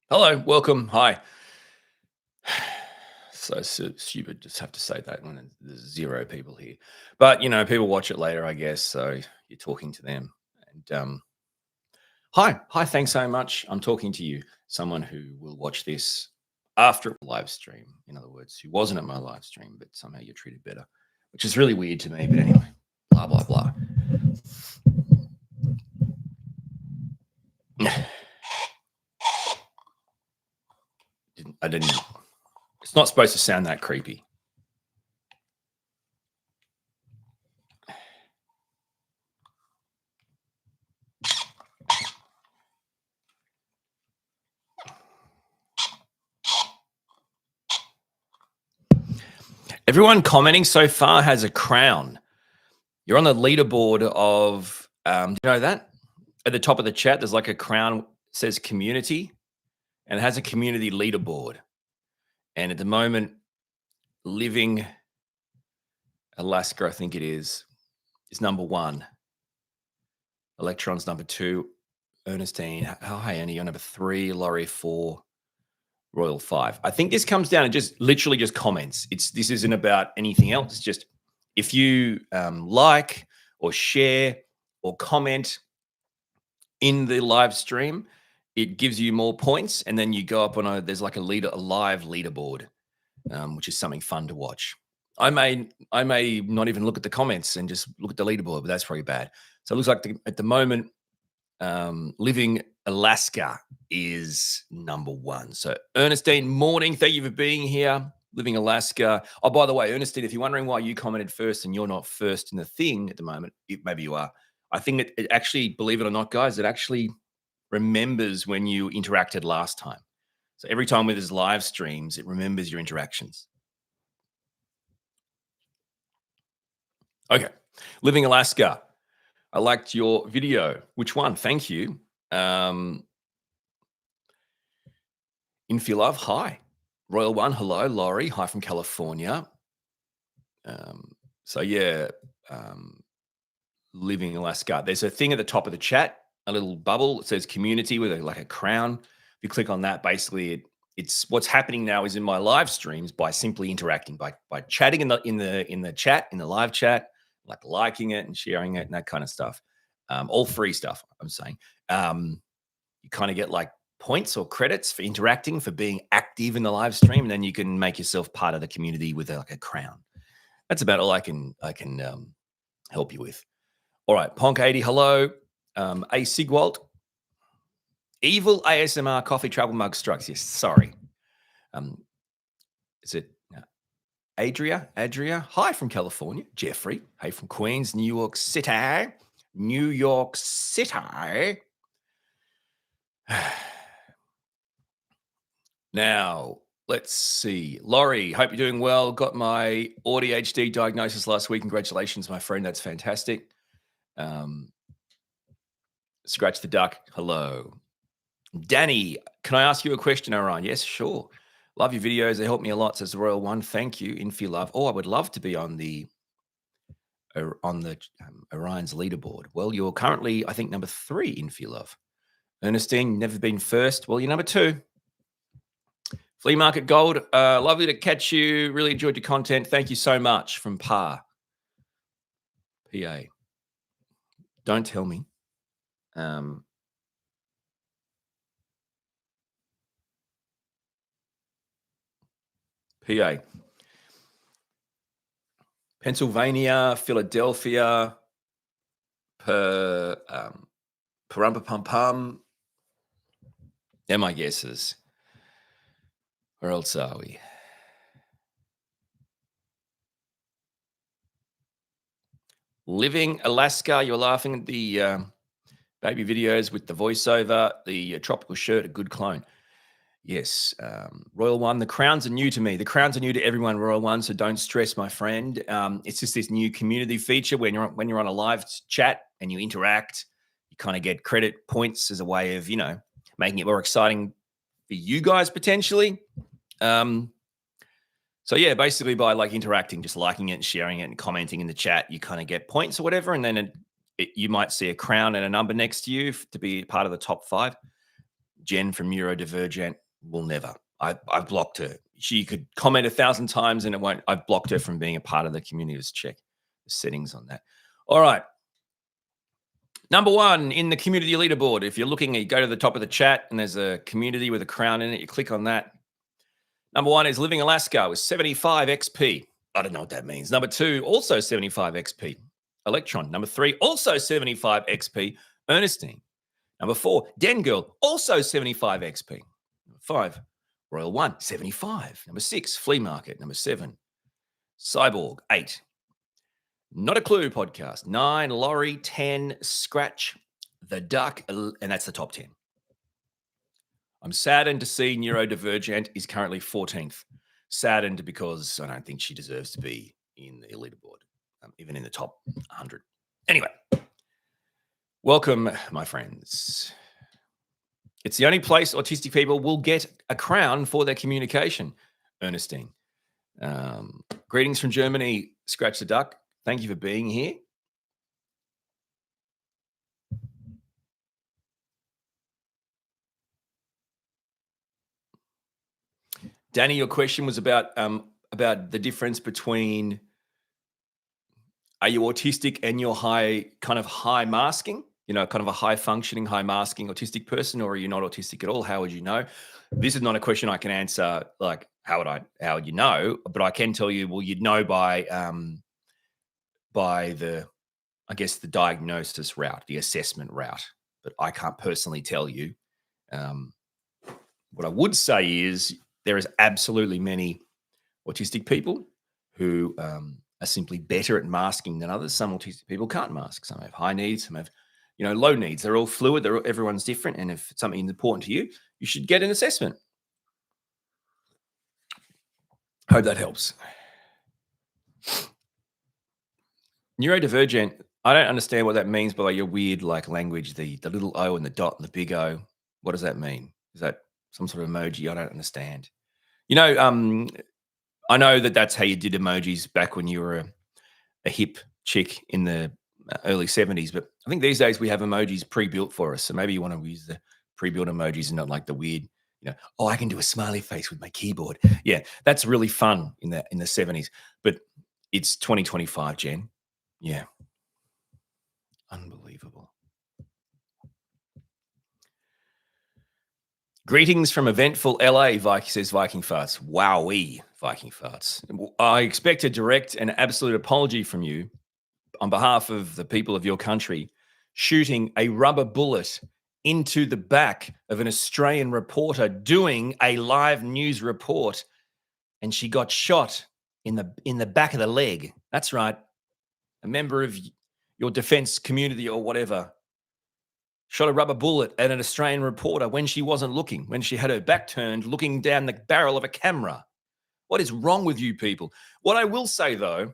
Hello, welcome. Hi. So stupid. Just have to say that when there's zero people here, but people watch it later, I guess. So you're talking to them. And hi. Thanks so much. I'm talking to you, someone who will watch this after a live stream. In other words, who wasn't at my live stream, but somehow you're treated better, which is really weird to me. But anyway, blah blah blah. I didn't. It's not supposed to sound that creepy. Everyone commenting so far has a crown. You're on the leaderboard of, do you know that? At the top of the chat, there's like a crown, says community, and it has a community leaderboard. And at the moment, Living Alaska, I think it is number 1. Electron's number 2. Ernestine, hi, Annie, you're number 3. Laurie, 4. Royal, 5. I think this comes down to just literally just comments. This isn't about anything else. It's just if you like or share or comment in the live stream, it gives you more points, and then you go up on there's like a live leaderboard, which is something fun to watch. I may not even look at the comments and just look at the leaderboard, but that's probably bad. So it looks like at the moment, Living Alaska is number 1. So Ernestine, morning. Thank you for being here. Living Alaska. Oh, by the way, Ernestine, if you're wondering why you commented first and you're not first in the thing at the moment, maybe you are. I think it actually, believe it or not, guys, it actually remembers when you interacted last time. So every time with his live streams, it remembers your interactions. Okay. Living Alaska. I liked your video. Which one? Thank you. Inverloch, hi. Royal One, hello. Laurie, hi from California. So yeah, Living Alaska. There's a thing at the top of the chat, a little bubble. It says community with like a crown. If you click on that, basically it's what's happening now is in my live streams by simply interacting, by chatting in the chat, in the live chat, like liking it and sharing it and that kind of stuff. All free stuff, I'm saying. You kind of get like points or credits for interacting, for being active in the live stream, and then you can make yourself part of the community with like a crown. That's about all I can help you with. All right, Ponk 80, hello. A Sigwalt. Evil ASMR coffee travel mug strikes. Yes, sorry. Is it Adria? Hi from California. Jeffrey, hey from Queens, New York City. New York City. Now, let's see. Laurie, hope you're doing well. Got my ADHD diagnosis last week. Congratulations, my friend. That's fantastic. Scratch the duck. Hello. Danny, can I ask you a question, Orion? Yes, sure. Love your videos. They help me a lot, says the Royal One. Thank you. Infi-love. Oh, I would love to be on the Orion's leaderboard. Well, you're currently, I think, number 3, Infi-love. Ernestine, never been first. Well, you're number 2. Flea Market Gold, lovely to catch you. Really enjoyed your content. Thank you so much from PA. Don't tell me. PA. Pennsylvania, Philadelphia, Pum. They're my guesses. Where else are we? Living Alaska. You're laughing at the baby videos with the voiceover. The tropical shirt, a good clone. Yes. Royal One. The crowns are new to me. The crowns are new to everyone, Royal One, so don't stress, my friend. It's just this new community feature when you're on a live chat and you interact, you kind of get credit points as a way of, making it more exciting for you guys potentially. So yeah, basically by like interacting, just liking it and sharing it and commenting in the chat, you kind of get points or whatever. And then you might see a crown and a number next to you to be part of the top 5. Jen from Neurodivergent will never. I've blocked her. She could comment 1,000 times and it won't. I've blocked her from being a part of the community. Let's check the settings on that. All right. Number one in the community leaderboard. If you're looking, you go to the top of the chat and there's a community with a crown in it. You click on that. Number one is Living Alaska with 75 XP. I don't know what that means. Number two, also 75 XP. Electron. Number three, also 75 XP. Ernestine. Number four, Den Girl, also 75 XP. Number five, Royal One, 75. Number six, Flea Market. Number seven, Cyborg, 8. Not a Clue podcast, 9. Laurie, 10. Scratch, The Duck, and that's the top 10. I'm saddened to see Neurodivergent is currently 14th. Saddened because I don't think she deserves to be in the leaderboard, even in the top 100. Anyway. Welcome, my friends. It's the only place autistic people will get a crown for their communication. Ernestine. Greetings from Germany, Scratch the Duck. Thank you for being here. Danny, your question was about the difference between are you autistic and you're high masking? Kind of a high functioning, high masking autistic person, or are you not autistic at all? How would you know? This is not a question I can answer. Like, how would you know? But I can tell you, well, you'd know by the, I guess, the diagnosis route, the assessment route. But I can't personally tell you. What I would say is there is absolutely many autistic people who are simply better at masking than others. Some autistic people can't mask. Some have high needs. Some have low needs. They're all fluid. Everyone's different. And if it's something important to you, you should get an assessment. Hope that helps. Neurodivergent, I don't understand what that means by your weird language, the little O and the dot and the big O. What does that mean? Is that some sort of emoji? I don't understand. I know that's how you did emojis back when you were a hip chick in the early 70s, but I think these days we have emojis pre-built for us. So maybe you want to use the pre-built emojis and not like the weird, I can do a smiley face with my keyboard. Yeah, that's really fun in the 70s, but it's 2025, Jen. Yeah. Unbelievable. Greetings from eventful LA, says Viking Farts. Wowee, Viking Farts. I expect a direct and absolute apology from you on behalf of the people of your country, shooting a rubber bullet into the back of an Australian reporter doing a live news report, and she got shot in the back of the leg. That's right. A member of your defense community or whatever shot a rubber bullet at an Australian reporter when she wasn't looking, when she had her back turned, looking down the barrel of a camera. What is wrong with you people? What I will say though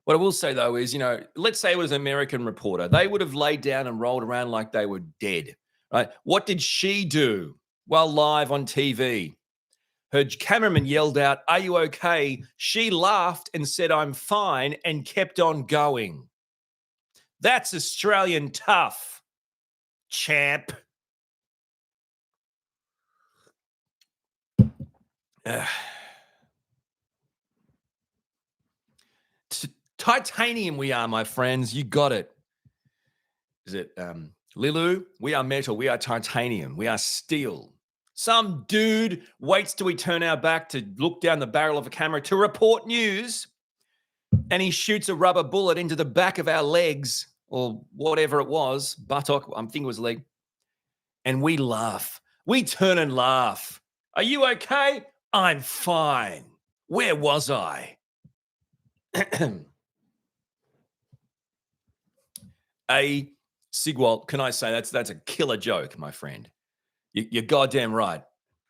is, let's say it was an American reporter. They would have laid down and rolled around like they were dead, right? What did she do while live on TV? Her cameraman yelled out, "Are you okay?" She laughed and said, "I'm fine," and kept on going. That's Australian tough, champ. Titanium we are, my friends. You got it. Is it Lilu? We are metal. We are titanium. We are steel. Some dude waits till we turn our back to look down the barrel of a camera to report news, and he shoots a rubber bullet into the back of our legs or whatever it was, buttock, I think it was leg, and we laugh. We turn and laugh. Are you okay? I'm fine. Where was I? Sigwald, can I say that's a killer joke, my friend? You're goddamn right.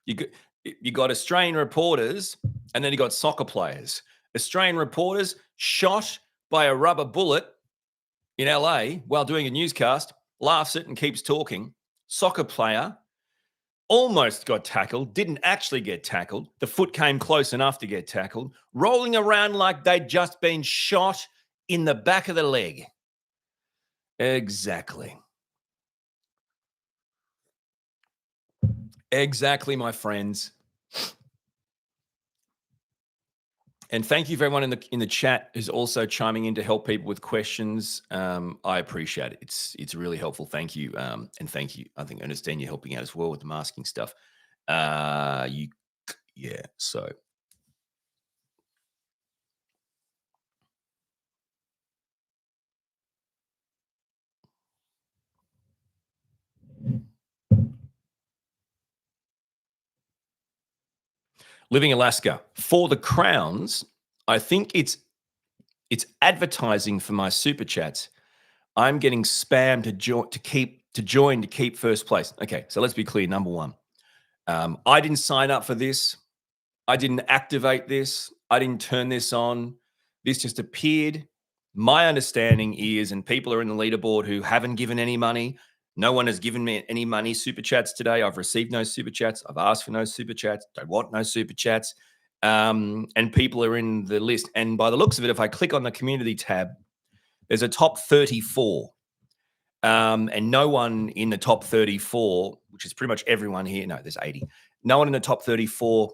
You got Australian reporters, and then you got soccer players. Australian reporters shot by a rubber bullet in LA while doing a newscast, laughs it and keeps talking. Soccer player almost got tackled, didn't actually get tackled. The foot came close enough to get tackled, rolling around like they'd just been shot in the back of the leg. Exactly. Exactly, my friends. And thank you for everyone in the chat who's also chiming in to help people with questions. I appreciate it. It's really helpful. Thank you. And thank you. I think I understand you're helping out as well with the masking stuff. You yeah. So living Alaska for the crowns. I think it's advertising for my super chats. I'm getting spammed to keep first place. Okay, so let's be clear. Number one, I didn't sign up for this. I didn't activate this. I didn't turn this on. This just appeared. My understanding is, and people are in the leaderboard who haven't given any money. No one has given me any money super chats today. I've received no super chats. I've asked for no super chats. Don't want no super chats. And people are in the list. And by the looks of it, if I click on the community tab, there's a top 34. And no one in the top 34, which is pretty much everyone here. No, there's 80. No one in the top 34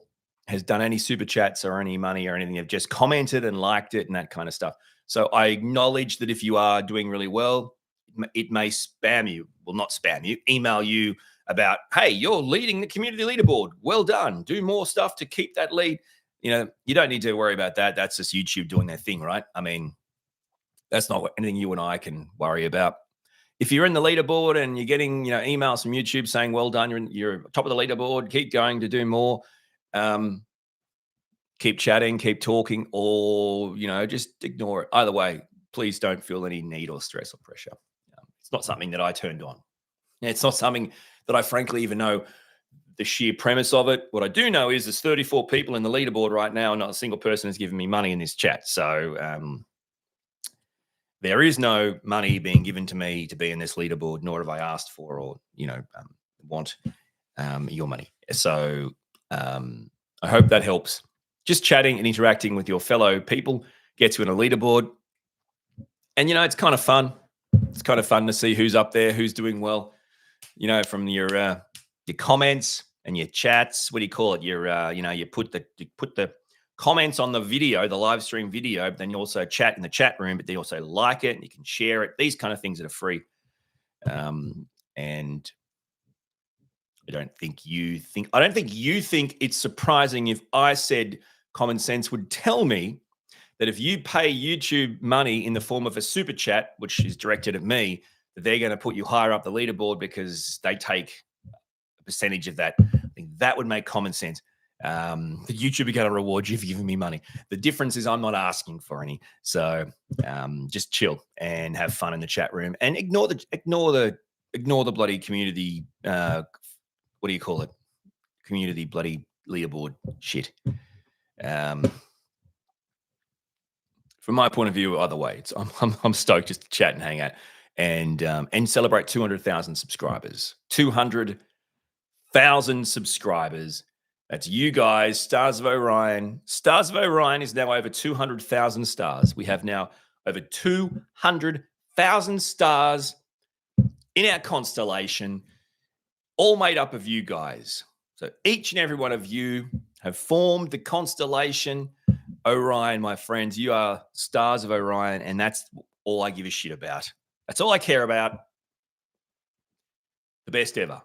has done any super chats or any money or anything. They've just commented and liked it and that kind of stuff. So I acknowledge that if you are doing really well, it may spam you. Well, not spam you, email you about, hey, you're leading the community leaderboard. Well done. Do more stuff to keep that lead. You don't need to worry about that. That's just YouTube doing their thing, right? I mean, that's not anything you and I can worry about. If you're in the leaderboard and you're getting, emails from YouTube saying, well done, you're top of the leaderboard, keep going to do more, keep chatting, keep talking, or, just ignore it. Either way, please don't feel any need or stress or pressure. It's not something that I turned on. It's not something that I frankly even know the sheer premise of it. What I do know is there's 34 people in the leaderboard right now, and not a single person has given me money in this chat. So, there is no money being given to me to be in this leaderboard, nor have I asked for or, want your money. So I hope that helps. Just chatting and interacting with your fellow people gets you in a leaderboard. And, it's kind of fun. It's kind of fun to see who's up there, who's doing well, from your comments and your chats. What do you call it? You put the comments on the video, the live stream video, but then you also chat in the chat room, but they also like it and you can share it. These kind of things that are free. And I don't think you think it's surprising if I said common sense would tell me that if you pay YouTube money in the form of a super chat, which is directed at me, that they're going to put you higher up the leaderboard because they take a percentage of that. I think that would make common sense. The YouTube are going to reward you for giving me money. The difference is I'm not asking for any. So just chill and have fun in the chat room and ignore the bloody community. What do you call it? Community bloody leaderboard shit. From my point of view, either way, I'm stoked just to chat and hang out and celebrate 200,000 subscribers. 200,000 subscribers. That's you guys, Stars of Orion. Stars of Orion is now over 200,000 stars. We have now over 200,000 stars in our constellation, all made up of you guys. So each and every one of you have formed the constellation Orion, my friends. You are Stars of Orion, and that's all I give a shit about. That's all I care about. The best ever.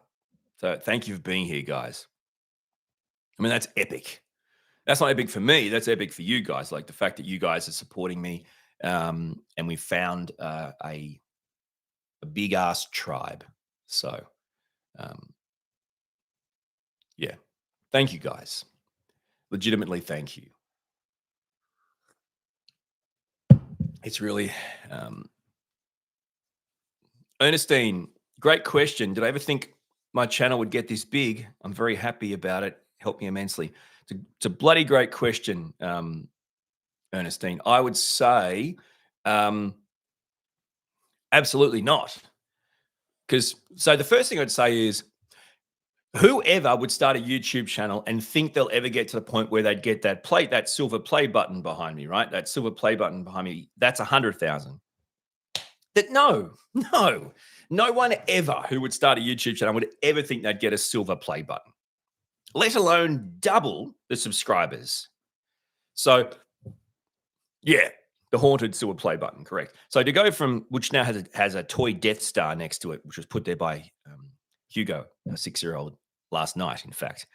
So thank you for being here, guys. I mean, that's epic. That's not epic for me. That's epic for you guys. Like the fact that you guys are supporting me, and we found a big ass tribe. So, yeah, thank you guys. Legitimately, thank you. It's really, Ernestine, great question. Did I ever think my channel would get this big? I'm very happy about it. Helped me immensely. It's a bloody great question, Ernestine. I would say absolutely not. So the first thing I'd say is whoever would start a YouTube channel and think they'll ever get to the point where they'd get that silver play button behind me, right? That silver play button behind me, that's 100,000. No one ever who would start a YouTube channel would ever think they'd get a silver play button. let alone double the subscribers. So, yeah, the haunted sewer play button, correct. So to go from, which now has a toy Death Star next to it, which was put there by Hugo, a 6-year-old, last night, in fact.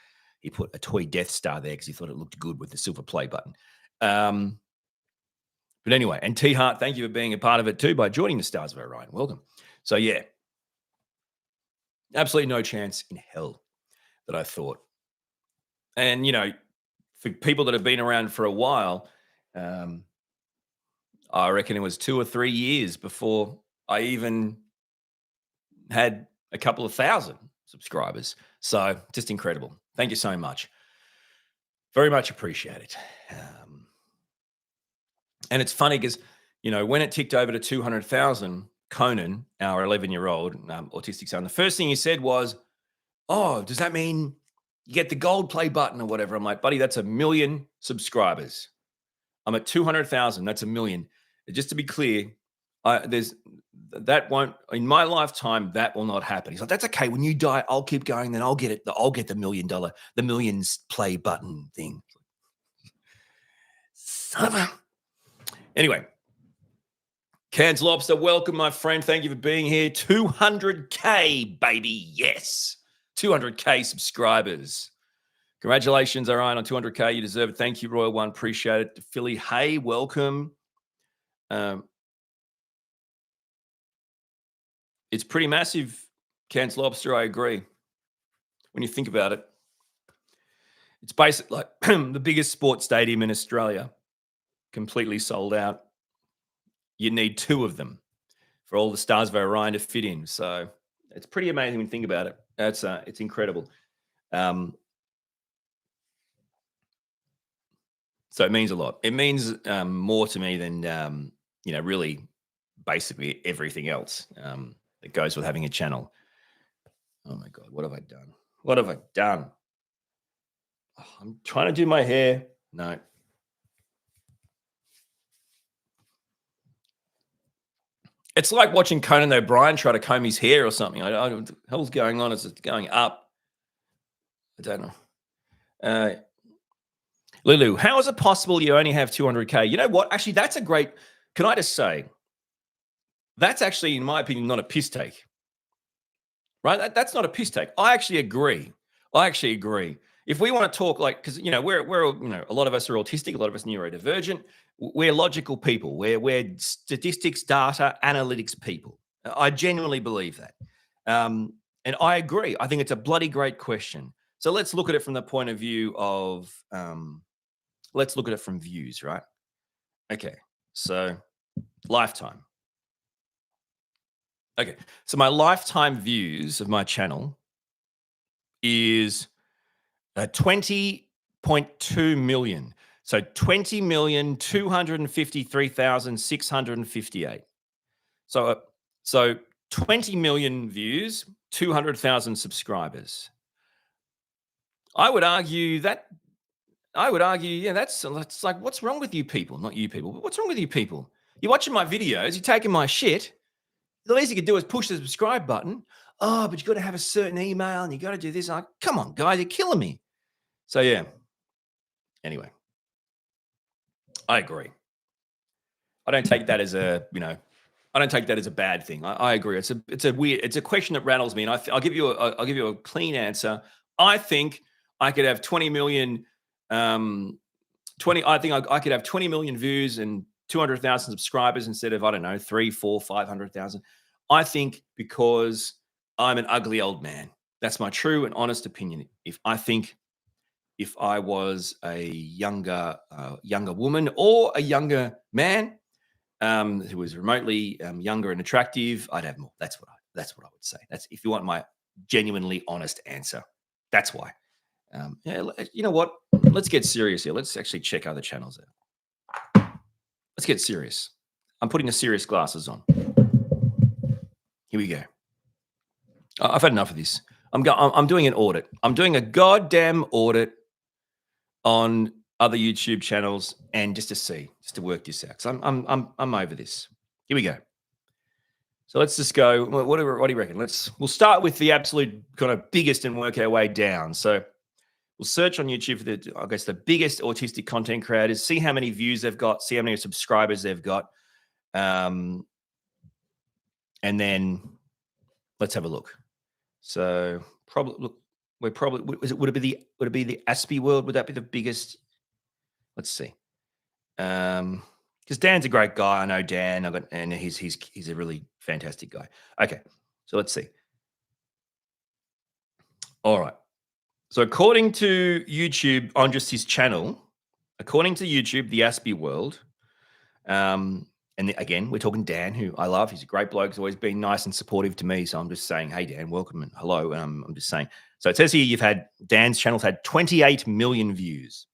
He put a toy Death Star there because he thought it looked good with the silver play button. But anyway, and T Hart, thank you for being a part of it too by joining the Stars of Orion. Welcome. So yeah, absolutely no chance in hell that I thought. And for people that have been around for a while, I reckon it was 2 or 3 years before I even had a couple of thousand subscribers. So just incredible. Thank you so much. Very much appreciate it. And it's funny because, when it ticked over to 200,000, Conan, our 11-year-old autistic son, the first thing he said was, "Oh, does that mean you get the gold play button or whatever?" I'm like, "Buddy, that's 1 million subscribers. I'm at 200,000. That's 1 million. Just to be clear, that won't, in my lifetime, that will not happen." He's like, "That's okay. When you die, I'll keep going. Then I'll get it. I'll get the the millions play button thing." Son of a. Anyway, Cans Lobster, welcome, my friend. Thank you for being here. 200K, baby. Yes. 200K subscribers. Congratulations, Orion, on 200K. You deserve it. Thank you, Royal One. Appreciate it. Philly, hey, welcome. It's pretty massive, Cans Lobster. I agree. When you think about it, it's basically like the biggest sports stadium in Australia, completely sold out. You need 2 of them for all the Stars of Orion to fit in. So it's pretty amazing when you think about it. It's incredible. So it means a lot. It means more to me than really basically everything else that goes with having a channel. Oh my God, what have I done? What have I done? Oh, I'm trying to do my hair. No. It's like watching Conan O'Brien try to comb his hair or something. I don't know what the hell's going on. Is it going up? I don't know. Lulu, how is it possible you only have 200K? You know what? Actually, that's a great. Can I just say, that's actually, in my opinion, not a piss take. Right? That's not a piss take. I actually agree. If we want to talk because we're a lot of us are autistic, a lot of us neurodivergent. We're logical people. We're statistics, data, analytics people. I genuinely believe that, and I agree. I think it's a bloody great question. So let's look at it from the point of view of let's look at it from views, right? Okay, so lifetime. Okay, so my lifetime views of my channel is 20.2 million. So 20,253,658. So 20 million views, 200,000 subscribers. I would argue, yeah, that's like, what's wrong with you people? Not you people, but what's wrong with you people? You're watching my videos, you're taking my shit. The least you could do is push the subscribe button. Oh, but you got to have a certain email and you got to do this. I'm like, come on, guys, you're killing me. So yeah. Anyway, I agree. I don't take that as a bad thing. I agree. It's a question that rattles me, and I'll give you a clean answer. I think I could have 20 million, I could have 20 million views and 200,000 subscribers instead of, I don't know, 3, 4, 500,000. I think because I'm an ugly old man. That's my true and honest opinion. If I was a younger woman or a younger man who was remotely younger and attractive, I'd have more. That's what I would say. That's if you want my genuinely honest answer. That's why. You know what? Let's get serious here. Let's actually check other channels out. Let's get serious. I'm putting the serious glasses on. Here we go. I've had enough of this. I'm doing an audit. I'm doing a goddamn audit on other YouTube channels and just to work this out. So I'm over this. Here we go. So let's just go. What do you reckon? We'll start with the absolute kind of biggest and work our way down. So We'll search on YouTube for the biggest autistic content creators, see how many views they've got, see how many subscribers they've got. And then let's have a look. So probably look, would it be the Aspie world? Would that be the biggest? Let's see. Because Dan's a great guy. I know Dan, and he's a really fantastic guy. Okay, so let's see. All right. So according to YouTube, on just his channel, according to YouTube, the Aspie world, and again, we're talking Dan, who I love. He's a great bloke. He's always been nice and supportive to me. So I'm just saying, hey, Dan, welcome and hello. And I'm just saying. So it says here Dan's channel's had 28 million views.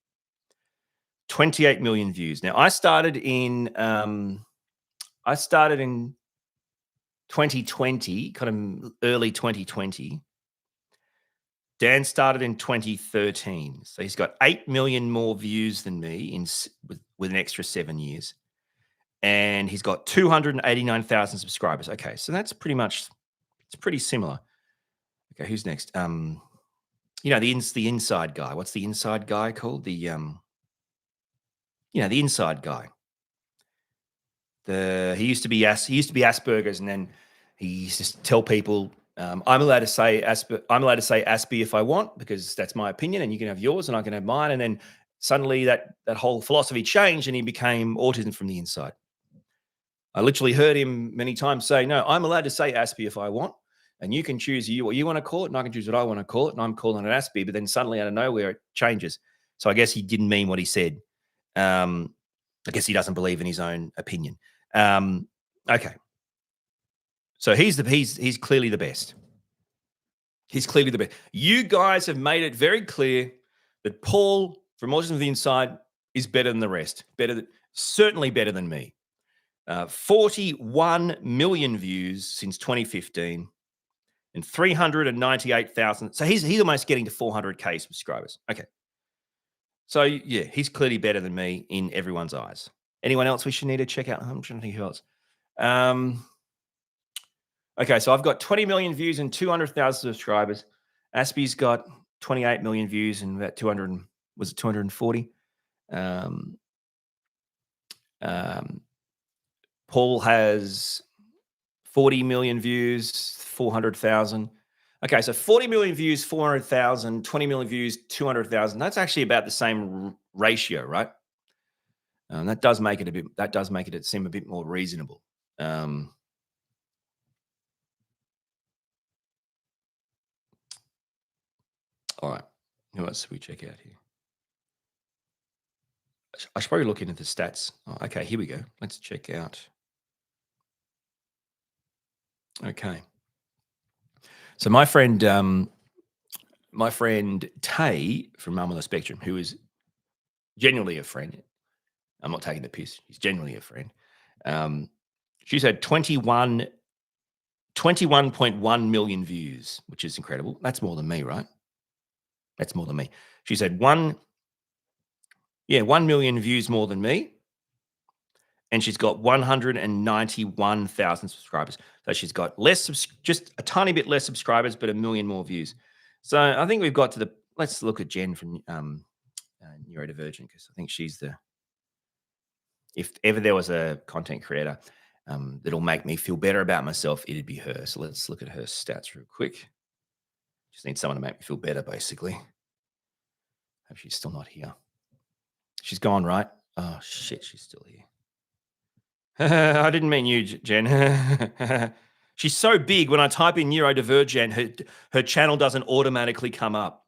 28 million views. Now, I started in 2020, kind of early 2020. Dan started in 2013. So he's got 8 million more views than me with an extra 7 years. And he's got 289,000 subscribers. Okay, so that's it's pretty similar. Okay, who's next? The inside guy. What's the inside guy called? The inside guy. He used to be Asperger's, and then he used to tell people, I'm allowed to say Aspie if I want, because that's my opinion, and you can have yours and I can have mine. And then suddenly that whole philosophy changed, and he became autism from the inside. I literally heard him many times say, no, I'm allowed to say Aspie if I want, and you can choose what you want to call it, and I can choose what I want to call it, and I'm calling it Aspie. But then suddenly out of nowhere it changes. So I guess he didn't mean what he said. I guess he doesn't believe in his own opinion. Okay. So he's clearly the best. He's clearly the best. You guys have made it very clear that Paul from Autism from the Inside is better than the rest. Certainly better than me. 41 million views since 2015 and 398,000. So he's almost getting to 400K subscribers. Okay. So yeah, he's clearly better than me in everyone's eyes. Anyone else we should need to check out? I'm trying to think who else. Okay, so I've got 20 million views and 200,000 subscribers. Aspie's got 28 million views and about 240? Paul has 40 million views, 400,000. Okay, so 40 million views, 400,000, 20 million views, 200,000. That's actually about the same ratio, right? That does make it seem a bit more reasonable. All right, who else should we check out here? I should probably look into the stats. Oh, okay, here we go. Let's check out. Okay. So my friend Tay from Mum on the Spectrum, who is genuinely a friend. I'm not taking the piss. He's genuinely a friend. She's had 21.1 million views, which is incredible. That's more than me, right? That's more than me. She's had 1 million views more than me. And she's got 191,000 subscribers. So she's got just a tiny bit less subscribers, but 1 million more views. So I think we've got to let's look at Jen from Neurodivergent, because I think she's if ever there was a content creator that'll make me feel better about myself, it'd be her. So let's look at her stats real quick. Just need someone to make me feel better, basically. Hope she's still not here. She's gone, right? Oh, shit, she's still here. I didn't mean you, Jen. She's so big, when I type in neurodivergent, her channel doesn't automatically come up.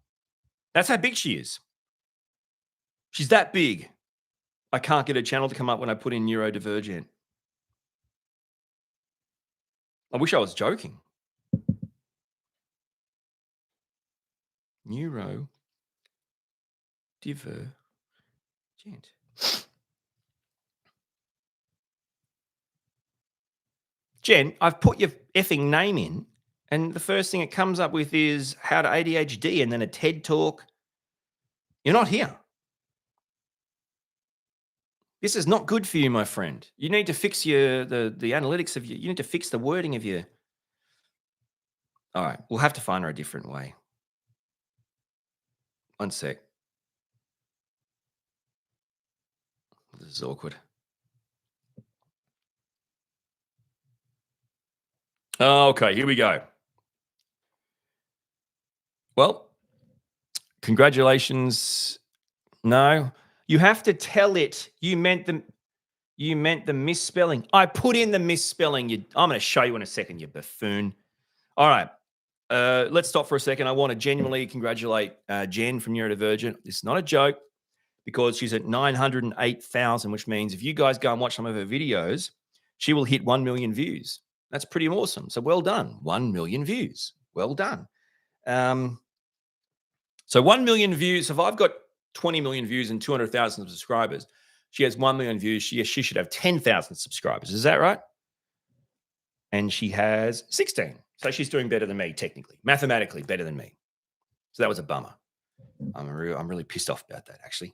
That's how big she is. She's that big. I can't get her channel to come up when I put in neurodivergent. I wish I was joking. Neurodivergent. Jen, I've put your effing name in, and the first thing it comes up with is how to ADHD and then a TED talk. You're not here. This is not good for you, my friend. You need to fix the analytics of you need to fix the wording of your. All right, we'll have to find her a different way. One sec. This is awkward. Okay, here we go. Well, congratulations. No, you have to tell it. You meant the misspelling. I put in the misspelling. I'm going to show you in a second, you buffoon. All right. Let's stop for a second. I want to genuinely congratulate Jen from Neurodivergent. It's not a joke because she's at 908,000, which means if you guys go and watch some of her videos, she will hit 1 million views. That's pretty awesome. So well done. 1 million views. Well done. So 1 million views. If I've got 20 million views and 200,000 subscribers, she has 1 million views. She should have 10,000 subscribers. Is that right? And she has 16. So she's doing better than me, technically, mathematically better than me. So that was a bummer. I'm really pissed off about that, actually.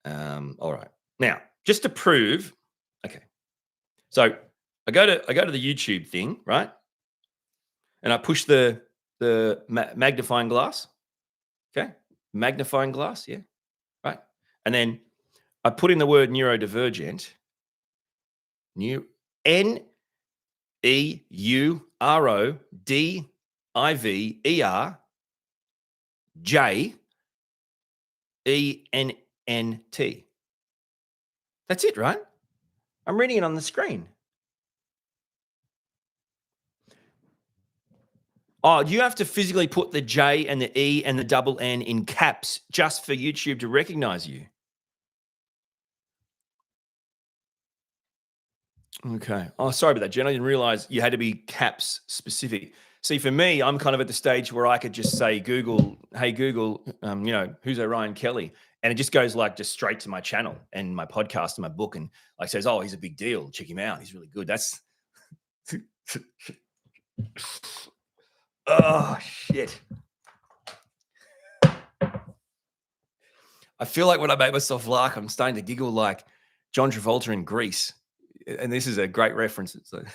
All right. Now, just to prove, okay. So I go to the YouTube thing, right? And I push the magnifying glass. Okay. Magnifying glass, yeah. Right. And then I put in the word neurodivergent. NEURODIVERJENNT. That's it, right? I'm reading it on the screen. Oh, you have to physically put the J and the E and the double N in caps just for YouTube to recognize you. Okay. Oh, sorry about that, Jen. I didn't realize you had to be caps specific. See, for me, I'm kind of at the stage where I could just say, Google, hey, Google, who's Orion Kelly? And it just goes like just straight to my channel and my podcast and my book and like says, oh, he's a big deal. Check him out. He's really good. That's oh, shit. I feel like when I make myself laugh, I'm starting to giggle like John Travolta in Grease. And this is a great reference. It's like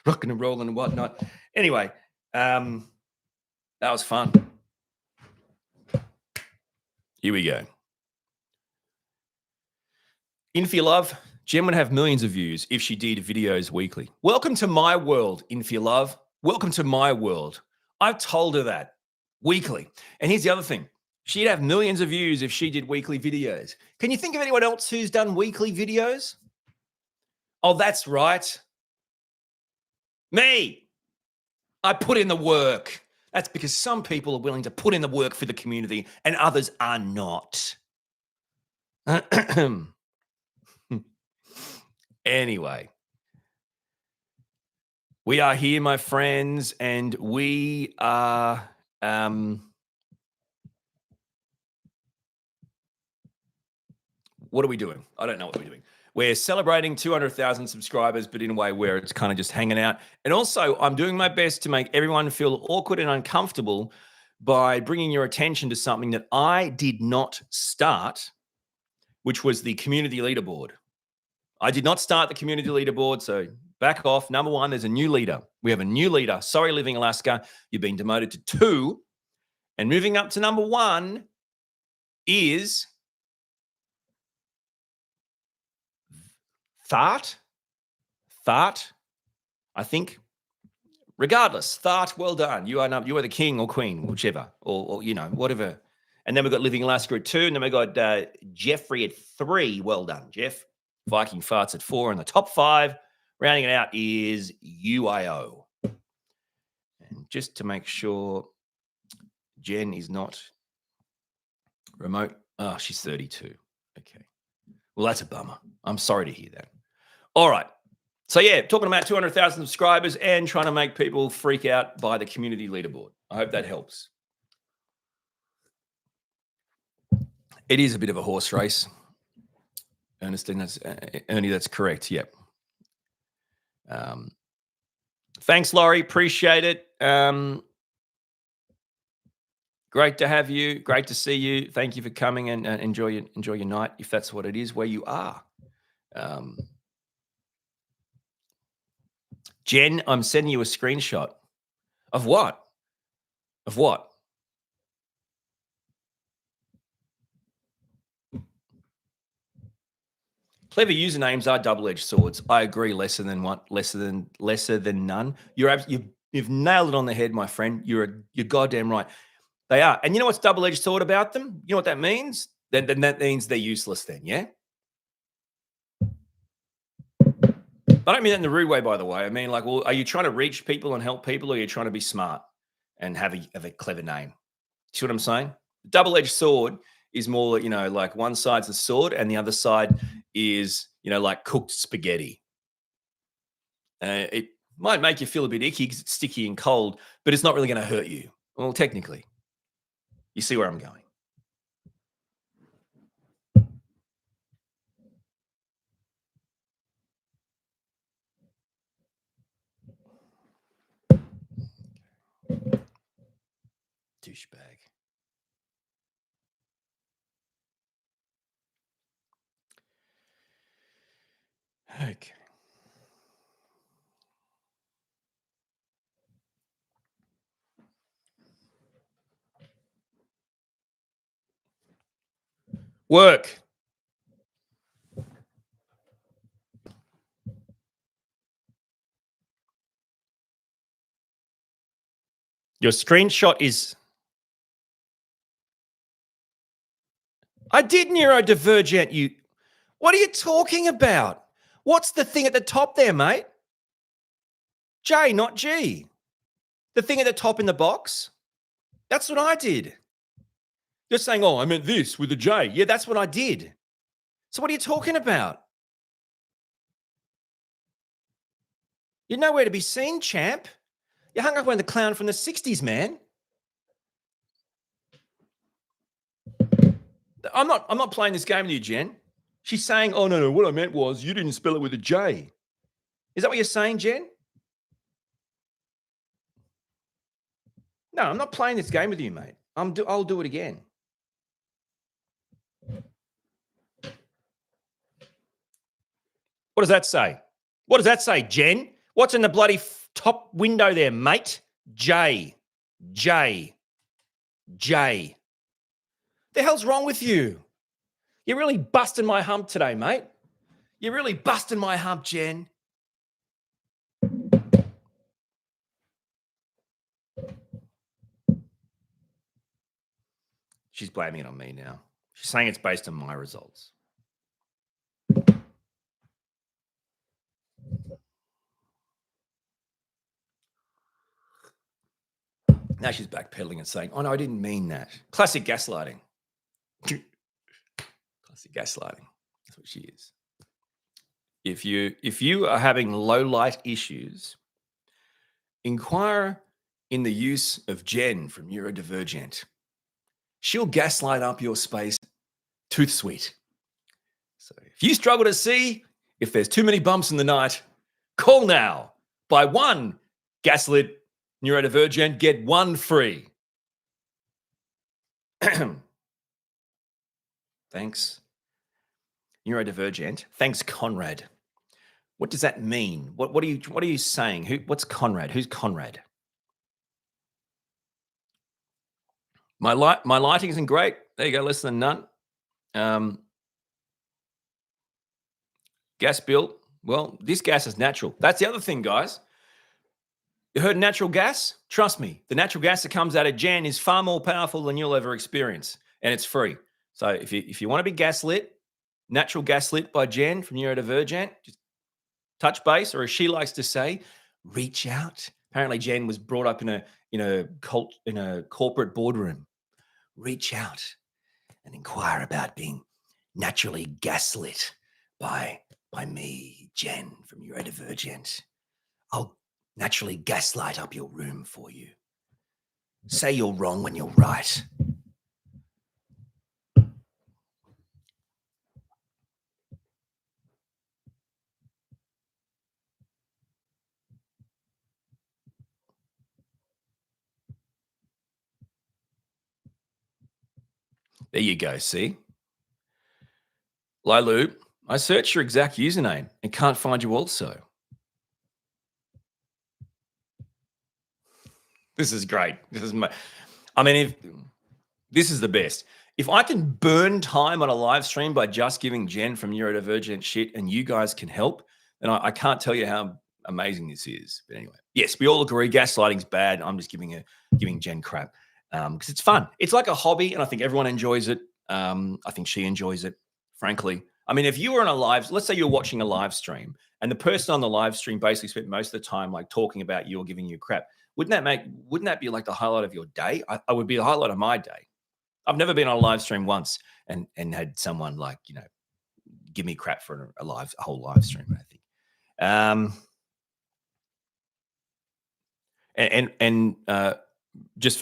rocking and rolling and whatnot. Anyway, that was fun. Here we go. Inverloch, Jen would have millions of views if she did videos weekly. Welcome to my world, Inverloch. Welcome to my world. I've told her that weekly. And here's the other thing. She'd have millions of views if she did weekly videos. Can you think of anyone else who's done weekly videos? Oh, that's right. Me. I put in the work. That's because some people are willing to put in the work for the community and others are not. Anyway, we are here, my friends, and we are what are we doing? I don't know what we're doing. We're celebrating 200,000 subscribers, but in a way where it's kind of just hanging out. And also, I'm doing my best to make everyone feel awkward and uncomfortable by bringing your attention to something that I did not start, which was the community leaderboard. I did not start the community leaderboard, so back off. Number one, there's a new leader. We have a new leader. Sorry, Living Alaska. You've been demoted to 2. And moving up to number 1 is Thart, I think. Regardless, Thart, well done. You are the king or queen, whichever, or whatever. And then we've got Living Alaska at 2, and then we've got Jeffrey at 3. Well done, Jeff. Viking Farts at 4, and the top 5, rounding it out, is UIO. And just to make sure Jen is not remote. Oh, she's 32. Okay. Well, that's a bummer. I'm sorry to hear that. All right. So, yeah, talking about 200,000 subscribers and trying to make people freak out by the community leaderboard. I hope that helps. It is a bit of a horse race. Ernestine, Ernie, that's correct. Yep. Thanks, Laurie. Appreciate it. Great to have you. Great to see you. Thank you for coming and enjoy your night, if that's what it is, where you are. Jen, I'm sending you a screenshot of what? Of what? Clever usernames are double-edged swords. I agree. Lesser than none. You've nailed it on the head, my friend. You're goddamn right. They are. And you know what's double-edged sword about them? You know what that means? Then that means they're useless. Then, yeah. I don't mean that in the rude way, by the way. I mean, like, well, are you trying to reach people and help people, or are you trying to be smart and have a clever name? See what I'm saying? Double-edged sword is more, like one side's the sword and the other side is, like cooked spaghetti. It might make you feel a bit icky because it's sticky and cold, but it's not really going to hurt you. Well, technically, you see where I'm going. Douchebag. Okay. Work. Your screenshot is. I did neurodivergent you. What are you talking about? What's the thing at the top there, mate? J, not G. The thing at the top in the box? That's what I did. You're saying, oh, I meant this with a J. Yeah, that's what I did. So what are you talking about? You're nowhere to be seen, champ. You hung up on the clown from the 60s, man. I'm not playing this game with you, Jen. She's saying, oh, no, what I meant was you didn't spell it with a J. Is that what you're saying, Jen? No, I'm not playing this game with you, mate. I'll do it again. What does that say? What does that say, Jen? What's in the bloody top window there, mate? J. The hell's wrong with you? You're really busting my hump today, mate. You're really busting my hump, Jen. She's blaming it on me now. She's saying it's based on my results. Now she's backpedaling and saying, oh, no, I didn't mean that. Classic gaslighting. Classic gaslighting. That's what she is. If you are having low light issues, inquire in the use of Jen from Neurodivergent. She'll gaslight up your space tooth sweet. So if you struggle to see, if there's too many bumps in the night, call now. Buy one gaslit Neurodivergent, get one free. Thanks, Neurodivergent. Thanks, Conrad. What does that mean? What are you saying? What's Conrad? Who's Conrad? My lighting isn't great. There you go, less than none. Gas bill. Well, this gas is natural. That's the other thing, guys. You heard natural gas? Trust me, the natural gas that comes out of Jen is far more powerful than you'll ever experience, and it's free. So if you want to be gaslit, natural gaslit by Jen from Neurodivergent, just touch base, or as she likes to say, reach out. Apparently, Jen was brought up in a corporate boardroom. Reach out and inquire about being naturally gaslit by me, Jen from Neurodivergent. I'll naturally gaslight up your room for you. Say you're wrong when you're right. There you go, see? Lilu, I searched your exact username and can't find you also. This is great. I mean, if this is the best. If I can burn time on a live stream by just giving Jen from Neurodivergent shit and you guys can help, then I can't tell you how amazing this is. But anyway, yes, we all agree gaslighting's bad. I'm just giving Jen crap because it's fun. It's like a hobby, and I think everyone enjoys it. I think she enjoys it, frankly. I mean, if you were on a live, let's say you're watching a live stream, and the person on the live stream basically spent most of the time like talking about you or giving you crap. Wouldn't that be like the highlight of your day? I would be the highlight of my day. I've never been on a live stream once and had someone like, give me crap for a whole live stream, I think. Just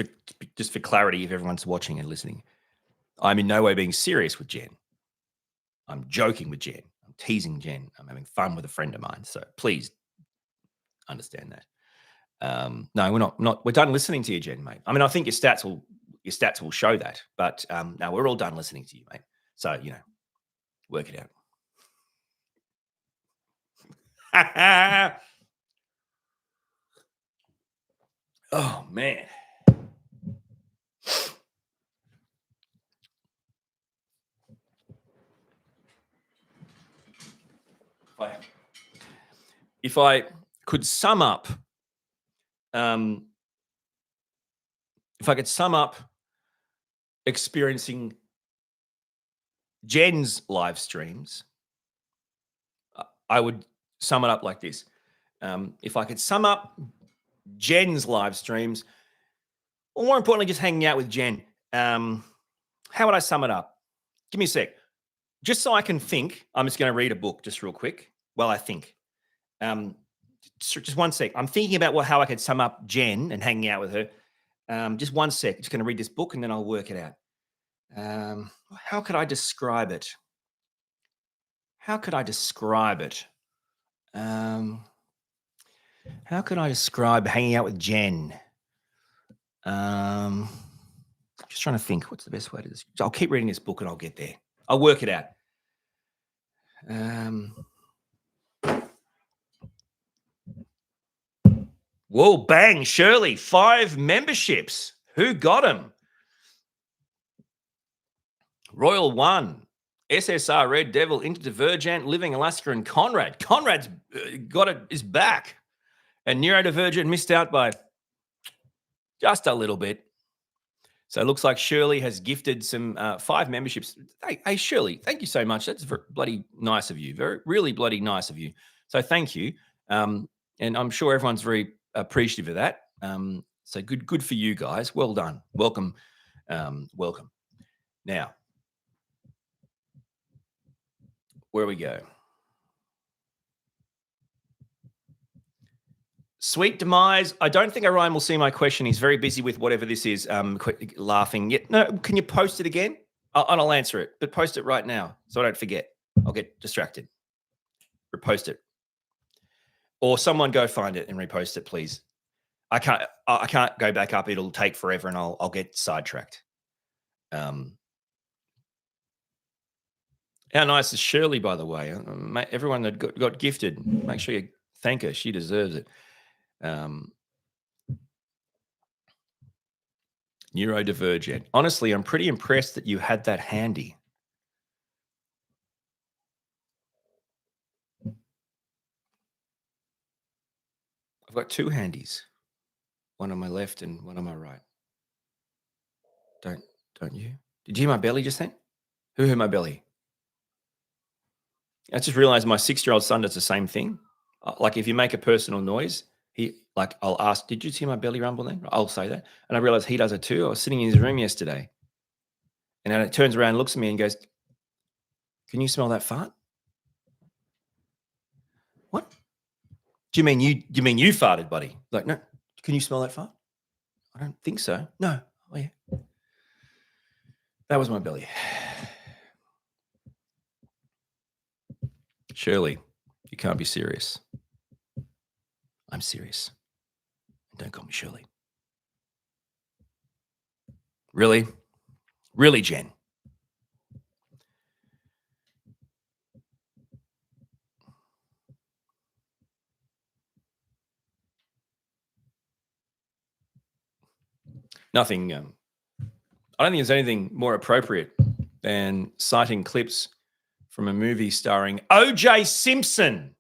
for clarity, if everyone's watching and listening, I'm in no way being serious with Jen. I'm joking with Jen. I'm teasing Jen. I'm having fun with a friend of mine. So please understand that. No, we're not. We're done listening to you, Jen, mate. I mean, I think your stats will show that. But no, we're all done listening to you, mate. So work it out. Oh man. If I could sum up, experiencing Jen's live streams, I would sum it up like this. If I could sum up Jen's live streams, or more importantly, just hanging out with Jen, how would I sum it up? Give me a sec. Just so I can think, I'm just going to read a book just real quick while I think. Just one sec. I'm thinking about how I could sum up Jen and hanging out with her. Just one sec. Just going to read this book and then I'll work it out. How could I describe it? How could I describe hanging out with Jen? Just trying to think. What's the best way to describe? I'll keep reading this book and I'll get there. I'll work it out. Whoa, bang, Shirley, 5 memberships. Who got them? Royal 1, SSR, Red Devil, Interdivergent, Living Alaska, and Conrad. Conrad's is back. And Neurodivergent missed out by just a little bit. So it looks like Shirley has gifted some 5 memberships. Hey, Shirley, thank you so much. That's bloody nice of you. Really bloody nice of you. So thank you. And I'm sure everyone's very appreciative of that. So good for you guys. Well done. Welcome. Welcome. Now, where we go. Sweet demise. I don't think Orion will see my question. He's very busy with whatever this is. Laughing. No, can you post it again? I'll answer it, but post it right now so I don't forget. I'll get distracted. Repost it, or someone go find it and repost it, please. I can't go back up. It'll take forever, and I'll get sidetracked. How nice is Shirley, by the way? Everyone that got gifted, make sure you thank her. She deserves it. Neurodivergent. Honestly, I'm pretty impressed that you had that handy. I've got 2 handies, one on my left and one on my right. Don't you? Did you hear my belly just then? Who heard my belly? I just realized my 6-year-old son does the same thing. Like if you make a personal noise, I'll ask, did you see my belly rumble then? I'll say that. And I realized he does it too. I was sitting in his room yesterday and then it turns around and looks at me and goes, can you smell that fart? What? Do you mean you farted, buddy? Like, no, can you smell that fart? I don't think so. No. Oh, yeah. That was my belly. Shirley, you can't be serious. I'm serious. And don't call me Shirley. Really? Really, Jen? Nothing. I don't think there's anything more appropriate than citing clips from a movie starring O.J. Simpson.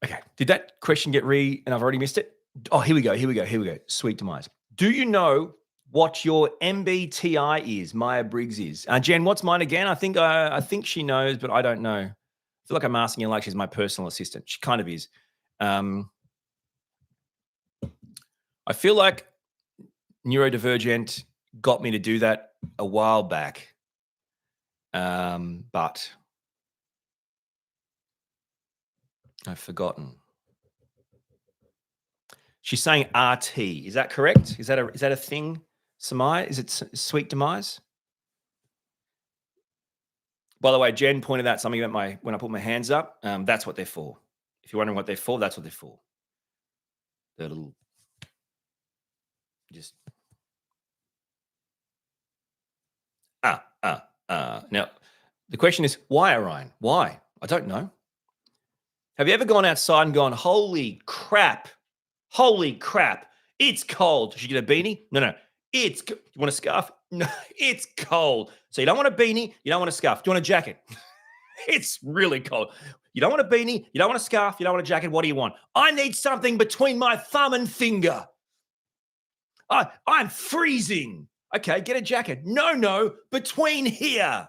Okay. Did that question get and I've already missed it? Oh, here we go. Sweet demise. Do you know what your MBTI is? Maya Briggs is. Jen, what's mine again? I think she knows, but I don't know. I feel like I'm asking her like she's my personal assistant. She kind of is. I feel like Neurodivergent got me to do that a while back. But I've forgotten. She's saying RT. Is that correct? Is that a thing, Samai? Is it Sweet Demise? By the way, Jen pointed out something about when I put my hands up. That's what they're for. If you're wondering what they're for, that's what they're for. They're little, just Now, the question is, why, Orion? Why? I don't know. Have you ever gone outside and gone, holy crap, it's cold? Should you get a beanie? No. You want a scarf? No, it's cold. So you don't want a beanie, you don't want a scarf. Do you want a jacket? It's really cold. You don't want a beanie, you don't want a scarf, you don't want a jacket. What do you want? I need something between my thumb and finger. I'm freezing. Okay, get a jacket. No, between here.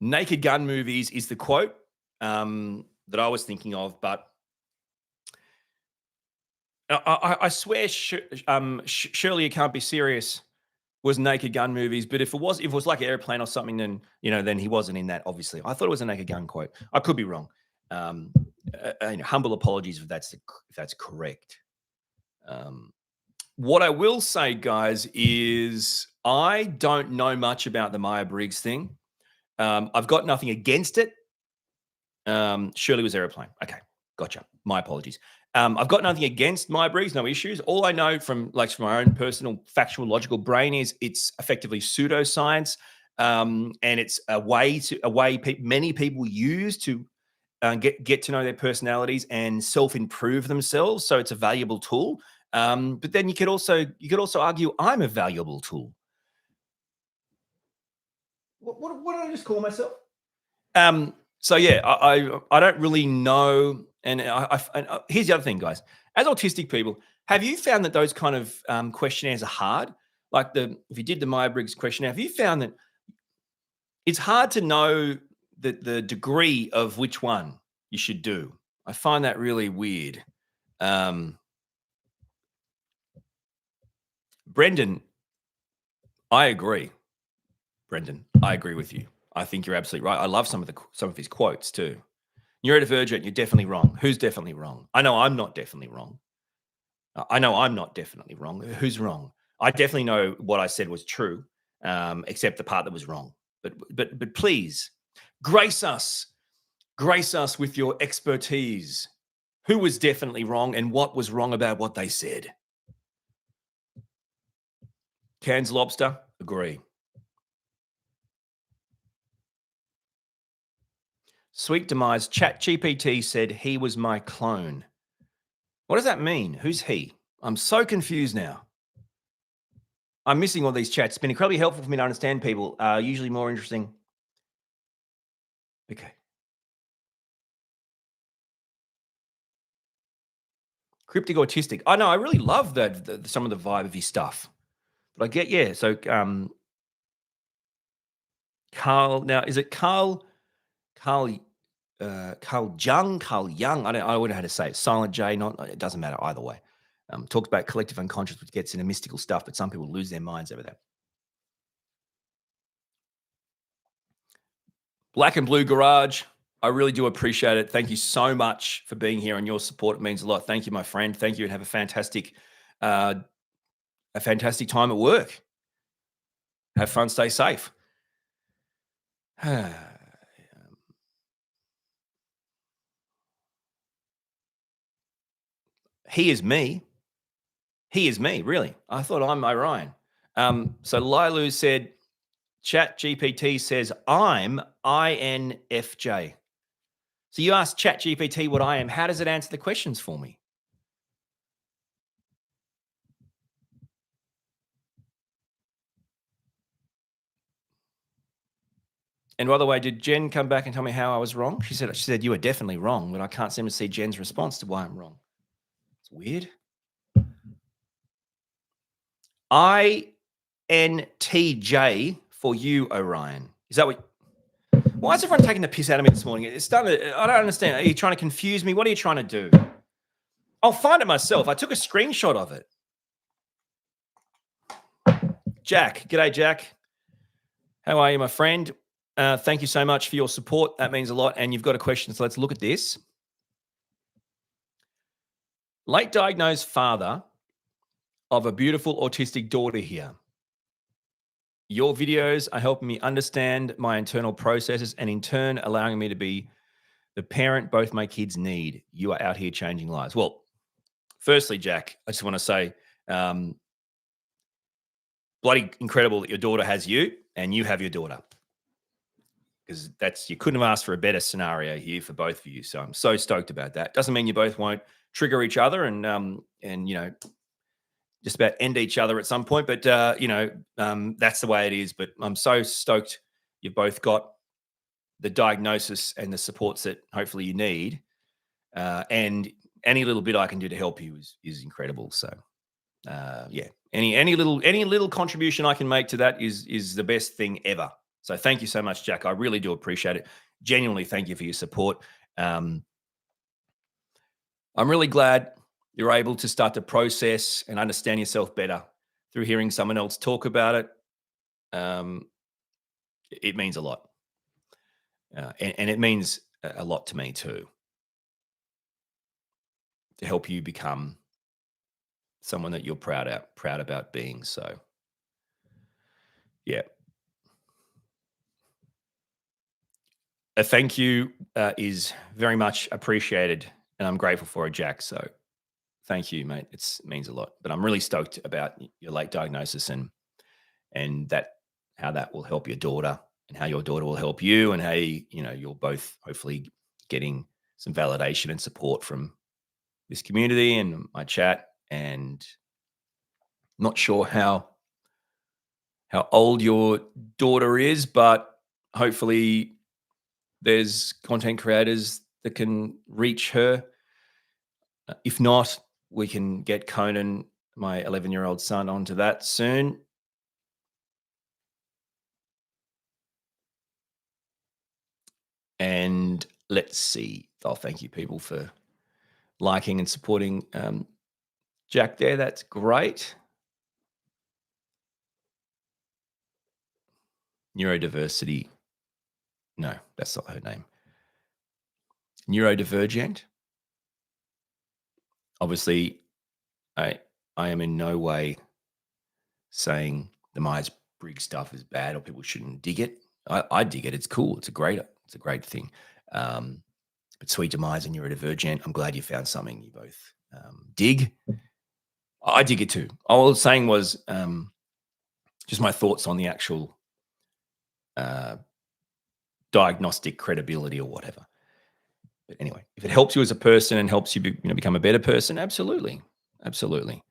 Naked Gun movies is the quote that I was thinking of, but I swear, surely you can't be serious. Was Naked Gun movies, but if it was like Airplane or something, then then he wasn't in that. Obviously, I thought it was a Naked Gun quote. I could be wrong. Humble apologies if that's correct. What I will say, guys, is I don't know much about the Maya Briggs thing. I've got nothing against it. Shirley was Airplane. Okay, gotcha. My apologies. I've got nothing against Maya Briggs, no issues. All I know from my own personal factual logical brain is it's effectively pseudoscience, and it's a way many people use to get to know their personalities and self-improve themselves. So it's a valuable tool. But then you could also argue I'm a valuable tool. What did I just call myself? So yeah, I don't really know. And here's the other thing, guys. As autistic people, have you found that those kind of questionnaires are hard? Like if you did the Myers-Briggs questionnaire, have you found that it's hard to know the degree of which one you should do? I find that really weird. Brendan, I agree. Brendan, I agree with you. I think you're absolutely right. I love some of his quotes too. Neurodivergent, you're definitely wrong. Who's definitely wrong? I know I'm not definitely wrong. Who's wrong? I definitely know what I said was true, except the part that was wrong. But please, grace us with your expertise. Who was definitely wrong and what was wrong about what they said? Cairns Lobster, agree. Sweet Demise, ChatGPT said he was my clone. What does that mean? Who's he? I'm so confused now. I'm missing all these chats. It's been incredibly helpful for me to understand people. Usually more interesting. Okay. Cryptic Autistic. I know. I really love some of the vibe of his stuff. But I get, yeah. So Carl, now is it Carl Young? I don't know how to say it. Silent J, it doesn't matter either way. Talks about collective unconscious, which gets into mystical stuff, but some people lose their minds over that. Black and Blue Garage, I really do appreciate it. Thank you so much for being here, and your support. It means a lot. Thank you, my friend. Thank you, and have a fantastic time at work. Have fun. Stay safe. He is me. Really. I thought I'm Orion. So Lilu said, Chat GPT says, I'm INFJ. So you ask Chat GPT what I am. How does it answer the questions for me? And by the way, did Jen come back and tell me how I was wrong? She said you were definitely wrong, but I can't seem to see Jen's response to why I'm wrong. It's weird. INTJ for you, Orion. Is that what? Why is everyone taking the piss out of me this morning? It's starting to, I don't understand. Are you trying to confuse me? What are you trying to do? I'll find it myself. I took a screenshot of it. Jack. G'day, Jack. How are you, my friend? Thank you so much for your support. That means a lot. And you've got a question, so let's look at this. Late diagnosed father of a beautiful autistic daughter here. Your videos are helping me understand my internal processes and in turn allowing me to be the parent both my kids need. You are out here changing lives. Well, firstly, Jack, I just want to say, bloody incredible that your daughter has you and you have your daughter, because you couldn't have asked for a better scenario here for both of you. So I'm so stoked about that. Doesn't mean you both won't trigger each other and just about end each other at some point, but that's the way it is. But I'm so stoked you've both got the diagnosis and the supports that hopefully you need, and any little bit I can do to help you is incredible. So any little contribution I can make to that is the best thing ever. So thank you so much, Jack. I really do appreciate it. Genuinely, thank you for your support. I'm really glad you're able to start to process and understand yourself better through hearing someone else talk about it. It means a lot. And it means a lot to me too, to help you become someone that you're proud about being. So, yeah. A thank you is very much appreciated, and I'm grateful for it, Jack. So, thank you, mate. It means a lot. But I'm really stoked about your late diagnosis and how that will help your daughter, and how your daughter will help you, and how you're both hopefully getting some validation and support from this community and my chat. And not sure how old your daughter is, but hopefully there's content creators that can reach her. If not, we can get Conan, my 11-year-old son, onto that soon. And let's see. Oh, thank you, people, for liking and supporting Jack there. That's great. Neurodiversity. No, that's not her name. Neurodivergent. Obviously, I am in no way saying the Myers-Briggs stuff is bad or people shouldn't dig it. I dig it. It's cool. It's a great thing. But sweet demise and neurodivergent, I'm glad you found something you both dig. I dig it too. All I was saying was just my thoughts on the actual diagnostic credibility or whatever. But anyway, if it helps you as a person and helps you become a better person, absolutely. Absolutely.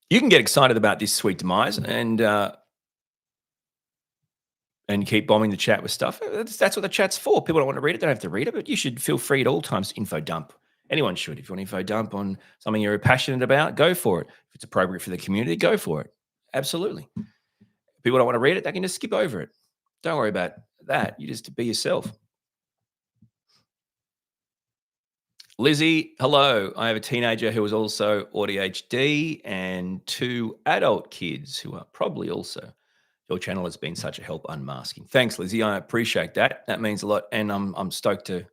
You can get excited about this sweet demise and keep bombing the chat with stuff. That's what the chat's for. People don't want to read it, they don't have to read it, but you should feel free at all times to info dump. Anyone should. If you want info dump on something you're passionate about, go for it. If it's appropriate for the community, go for it. Absolutely. If people don't want to read it, they can just skip over it. Don't worry about that. You just be yourself. Lizzie, hello. I have a teenager who is also ADHD and 2 adult kids who are probably also. Your channel has been such a help unmasking. Thanks, Lizzie. I appreciate that. That means a lot, and I'm stoked to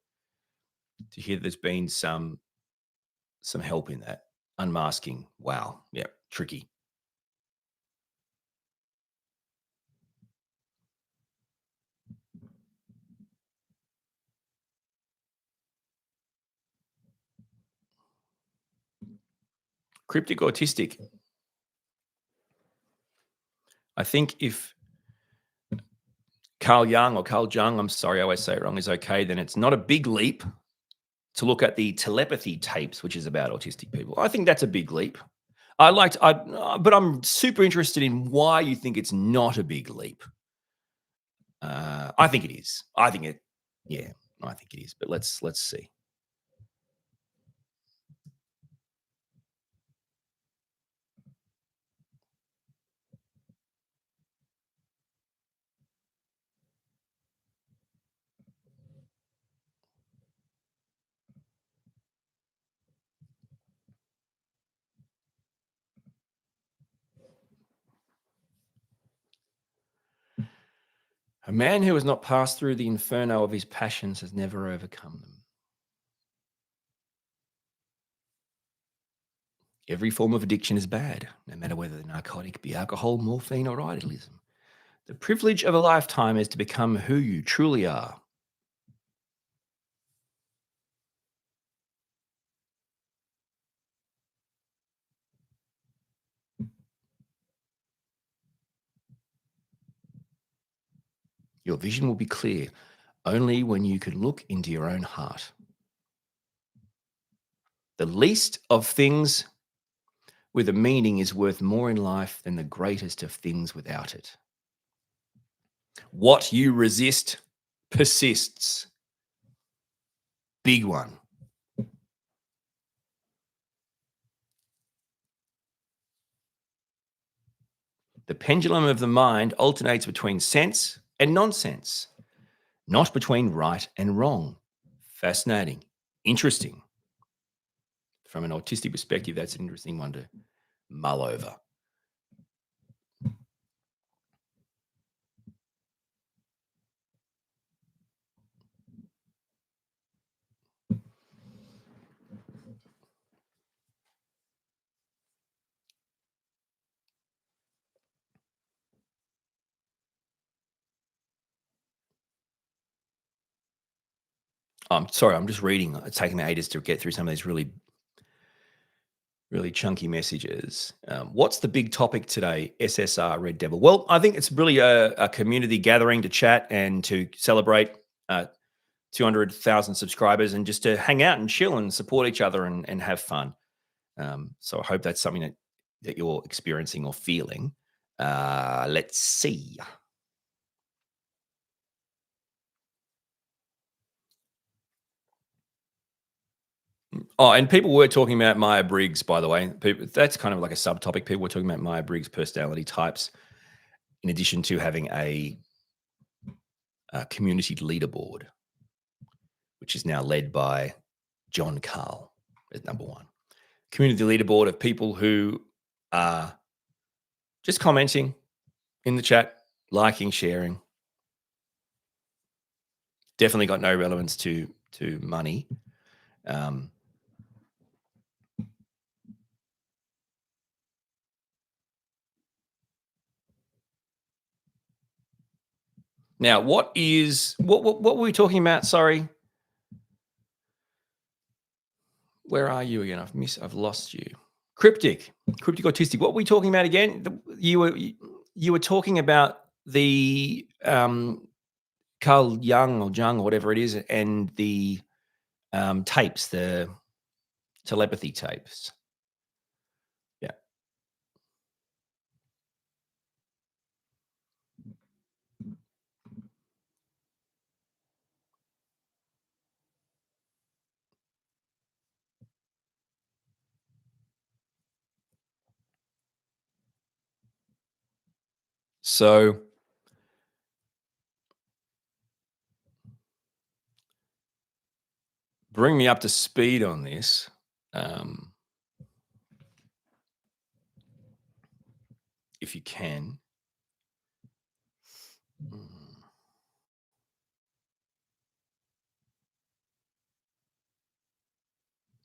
hear there's been some help in that unmasking. Wow, yeah, tricky. Cryptic autistic. I think if Carl Jung or Carl Jung, I'm sorry, I always say it wrong, is okay, then it's not a big leap to look at the telepathy tapes, which is about autistic people. I think that's a big leap. But I'm super interested in why you think it's not a big leap. I think it is. Yeah, I think it is. But let's see. A man who has not passed through the inferno of his passions has never overcome them. Every form of addiction is bad, no matter whether the narcotic be alcohol, morphine, or idealism. The privilege of a lifetime is to become who you truly are. Your vision will be clear only when you can look into your own heart. The least of things with a meaning is worth more in life than the greatest of things without it. What you resist persists. Big one. The pendulum of the mind alternates between sense and nonsense, not between right and wrong. Fascinating. Interesting. From an autistic perspective, that's an interesting one to mull over. I'm sorry, I'm just reading. It's taking me ages to get through some of these really chunky messages. What's the big topic today? SSR Red Devil. Well, I think it's really a community gathering to chat and to celebrate 200,000 subscribers and just to hang out and chill and support each other and have fun. So I hope that's something that you're experiencing or feeling. Let's see. Oh, and people were talking about Myers-Briggs, by the way. That's kind of like a subtopic. People were talking about Myers-Briggs personality types, in addition to having a community leaderboard, which is now led by John Carl as number one. Community leaderboard of people who are just commenting in the chat, liking, sharing. Definitely got no relevance to money. Now, what were we talking about? Sorry, where are you again? I've lost you. Cryptic autistic. What were we talking about again? You were talking about the Carl Jung or Jung or whatever it is, and the tapes, the telepathy tapes. Yeah. So bring me up to speed on this. If you can.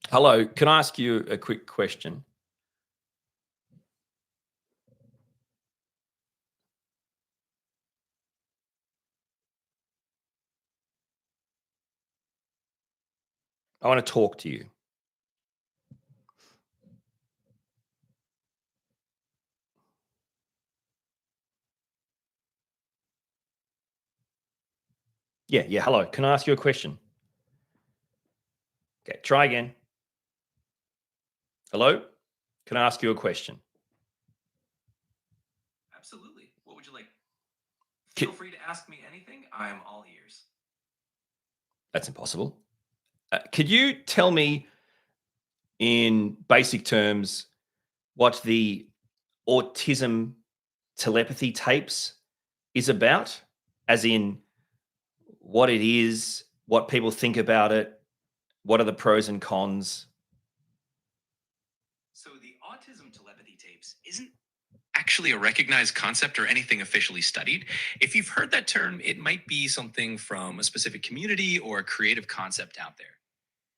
Hello, can I ask you a quick question? I want to talk to you. Yeah. Hello. Can I ask you a question? Okay. Try again. Hello. Can I ask you a question? Absolutely. What would you like? Ki- Feel free to ask me anything. I am all ears. That's impossible. Could you tell me in basic terms what the autism telepathy tapes is about? As in what it is, what people think about it, what are the pros and cons? So, the autism telepathy tapes isn't actually a recognized concept or anything officially studied. If you've heard that term, it might be something from a specific community or a creative concept out there.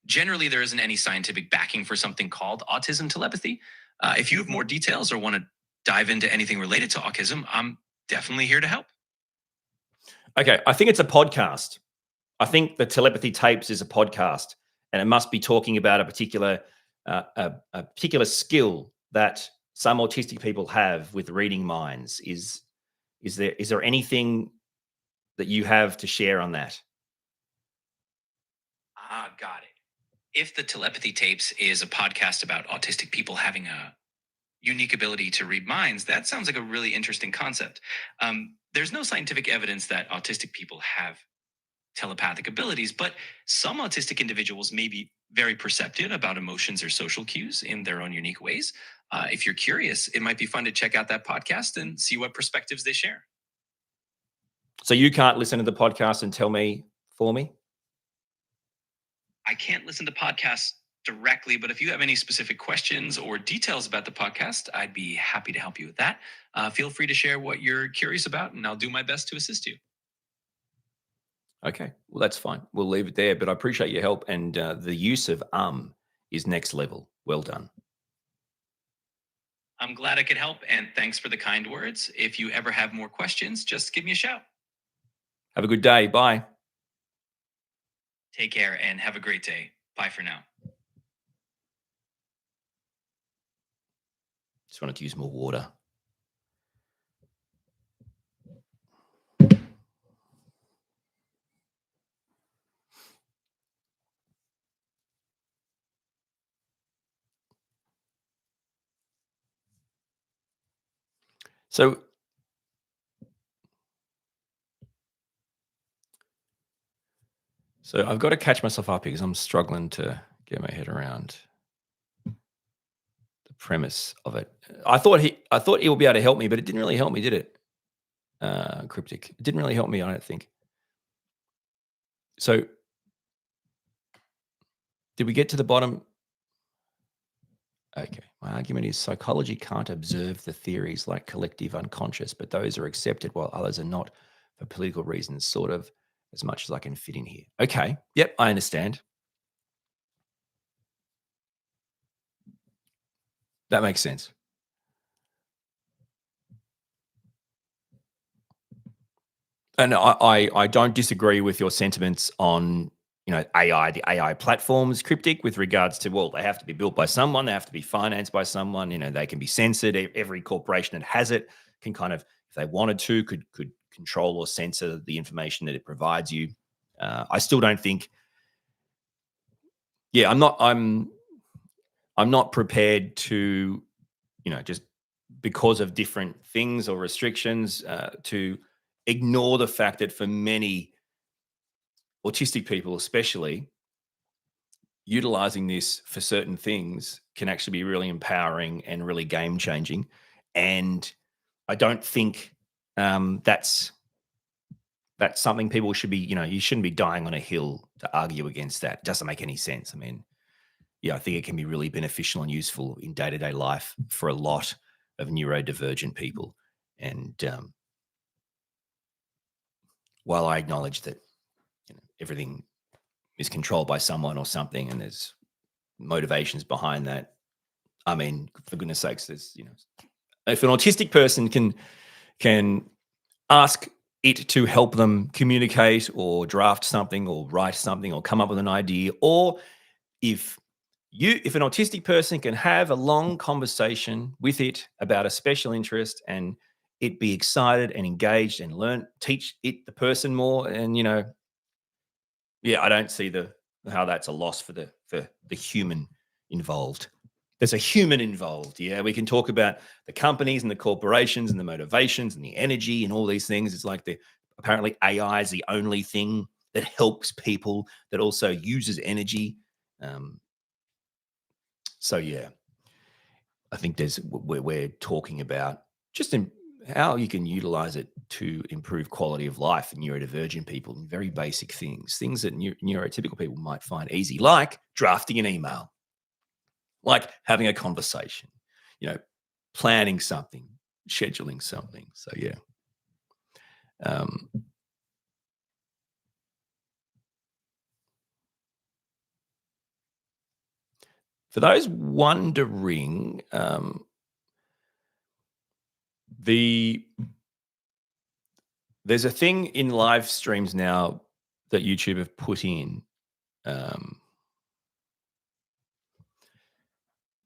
Generally, there isn't any scientific backing for something called autism telepathy. If you have more details or want to dive into anything related to autism, I'm definitely here to help. Okay, I think it's a podcast. I think the telepathy tapes is a podcast, and it must be talking about a particular skill that some autistic people have with reading minds. Is there anything that you have to share on that? Ah, got it. If the telepathy tapes is a podcast about autistic people having a unique ability to read minds, that sounds like a really interesting concept. There's no scientific evidence that autistic people have telepathic abilities, but some autistic individuals may be very perceptive about emotions or social cues in their own unique ways. If you're curious, it might be fun to check out that podcast and see what perspectives they share. So you can't listen to the podcast and tell me for me? I can't listen to podcasts directly, but if you have any specific questions or details about the podcast, I'd be happy to help you with that. Feel free to share what you're curious about, and I'll do my best to assist you. Okay, well, that's fine. We'll leave it there, but I appreciate your help. And the use of is next level. Well done. I'm glad I could help, and thanks for the kind words. If you ever have more questions, just give me a shout. Have a good day. Bye. Take care and have a great day. Bye for now. Just wanted to use more water. So, I've got to catch myself up because I'm struggling to get my head around the premise of it. I thought he would be able to help me, but it didn't really help me, did it? Cryptic. It didn't really help me, I don't think. So, did we get to the bottom? Okay. My argument is psychology can't observe the theories like collective unconscious, but those are accepted while others are not for political reasons, sort of as much as I can fit in here. Okay. Yep, I understand. That makes sense. And I don't disagree with your sentiments on AI, the AI platforms, cryptic with regards to, well, they have to be built by someone, they have to be financed by someone, they can be censored. Every corporation that has it can kind of, if they wanted to, could control or censor the information that it provides you. I still don't think. Yeah, I'm not prepared to, just because of different things or restrictions, to ignore the fact that for many autistic people, especially, utilizing this for certain things can actually be really empowering and really game changing. And I don't think that's something people should be. You shouldn't be dying on a hill to argue against that. It doesn't make any sense. I mean, yeah, I think it can be really beneficial and useful in day to day life for a lot of neurodivergent people. And while I acknowledge that everything is controlled by someone or something, and there's motivations behind that. I mean, for goodness sakes, if an autistic person can ask it to help them communicate or draft something or write something or come up with an idea, or if if an autistic person can have a long conversation with it about a special interest and it be excited and engaged and teach it the person more, and Yeah, I don't see how that's a loss for the human involved. There's a human involved. Yeah, we can talk about the companies and the corporations and the motivations and the energy and all these things. It's like apparently AI is the only thing that helps people that also uses energy. So yeah, I think we're talking about just how you can utilize it to improve quality of life in neurodivergent people, very basic things that neurotypical people might find easy, like drafting an email, like having a conversation, planning something, scheduling something. So yeah. For those wondering, there's a thing in live streams now that YouTube have put in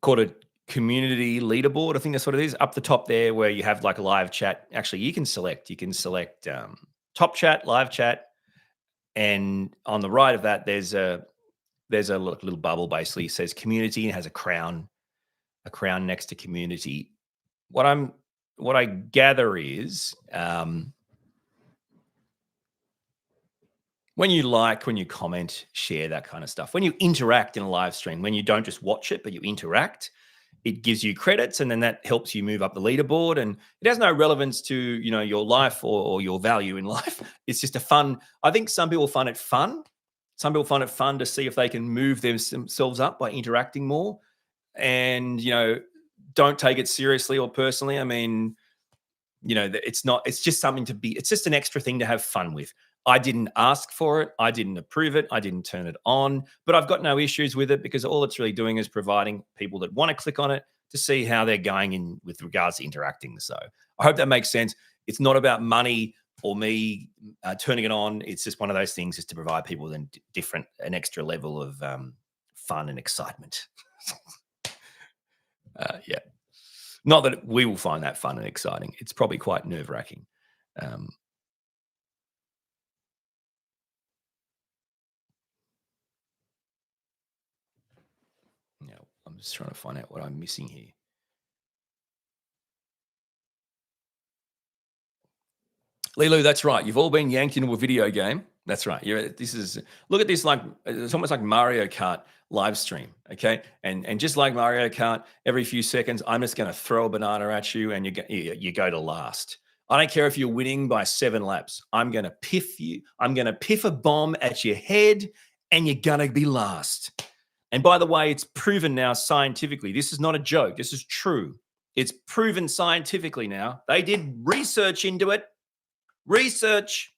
called a community leaderboard. I think that's what it is. Up the top there, where you have like a live chat. Actually, you can select top chat, live chat, and on the right of that, there's a little bubble. Basically, it says community and has a crown next to community. What I gather is when you comment, share, that kind of stuff, when you interact in a live stream, when you don't just watch it, but you interact, it gives you credits, and then that helps you move up the leaderboard. And it has no relevance to, your life or your value in life. It's just I think some people find it fun. Some people find it fun to see if they can move themselves up by interacting more. And, don't take it seriously or personally. I mean, it's just something it's just an extra thing to have fun with. I didn't ask for it. I didn't approve it. I didn't turn it on, but I've got no issues with it because all it's really doing is providing people that want to click on it to see how they're going in with regards to interacting. So I hope that makes sense. It's not about money or me turning it on. It's just one of those things just to provide people with an extra level of fun and excitement. Yeah. Not that we will find that fun and exciting. It's probably quite nerve-wracking. I'm just trying to find out what I'm missing here. Lilu, that's right. You've all been yanked into a video game. That's right. Look at this, like it's almost like Mario Kart live stream. Okay. And just like Mario Kart, every few seconds, I'm just going to throw a banana at you and you go to last. I don't care if you're winning by 7 laps. I'm going to piff you. I'm going to piff a bomb at your head and you're going to be last. And by the way, it's proven now scientifically. This is not a joke. This is true. It's proven scientifically now. They did research into it. Research.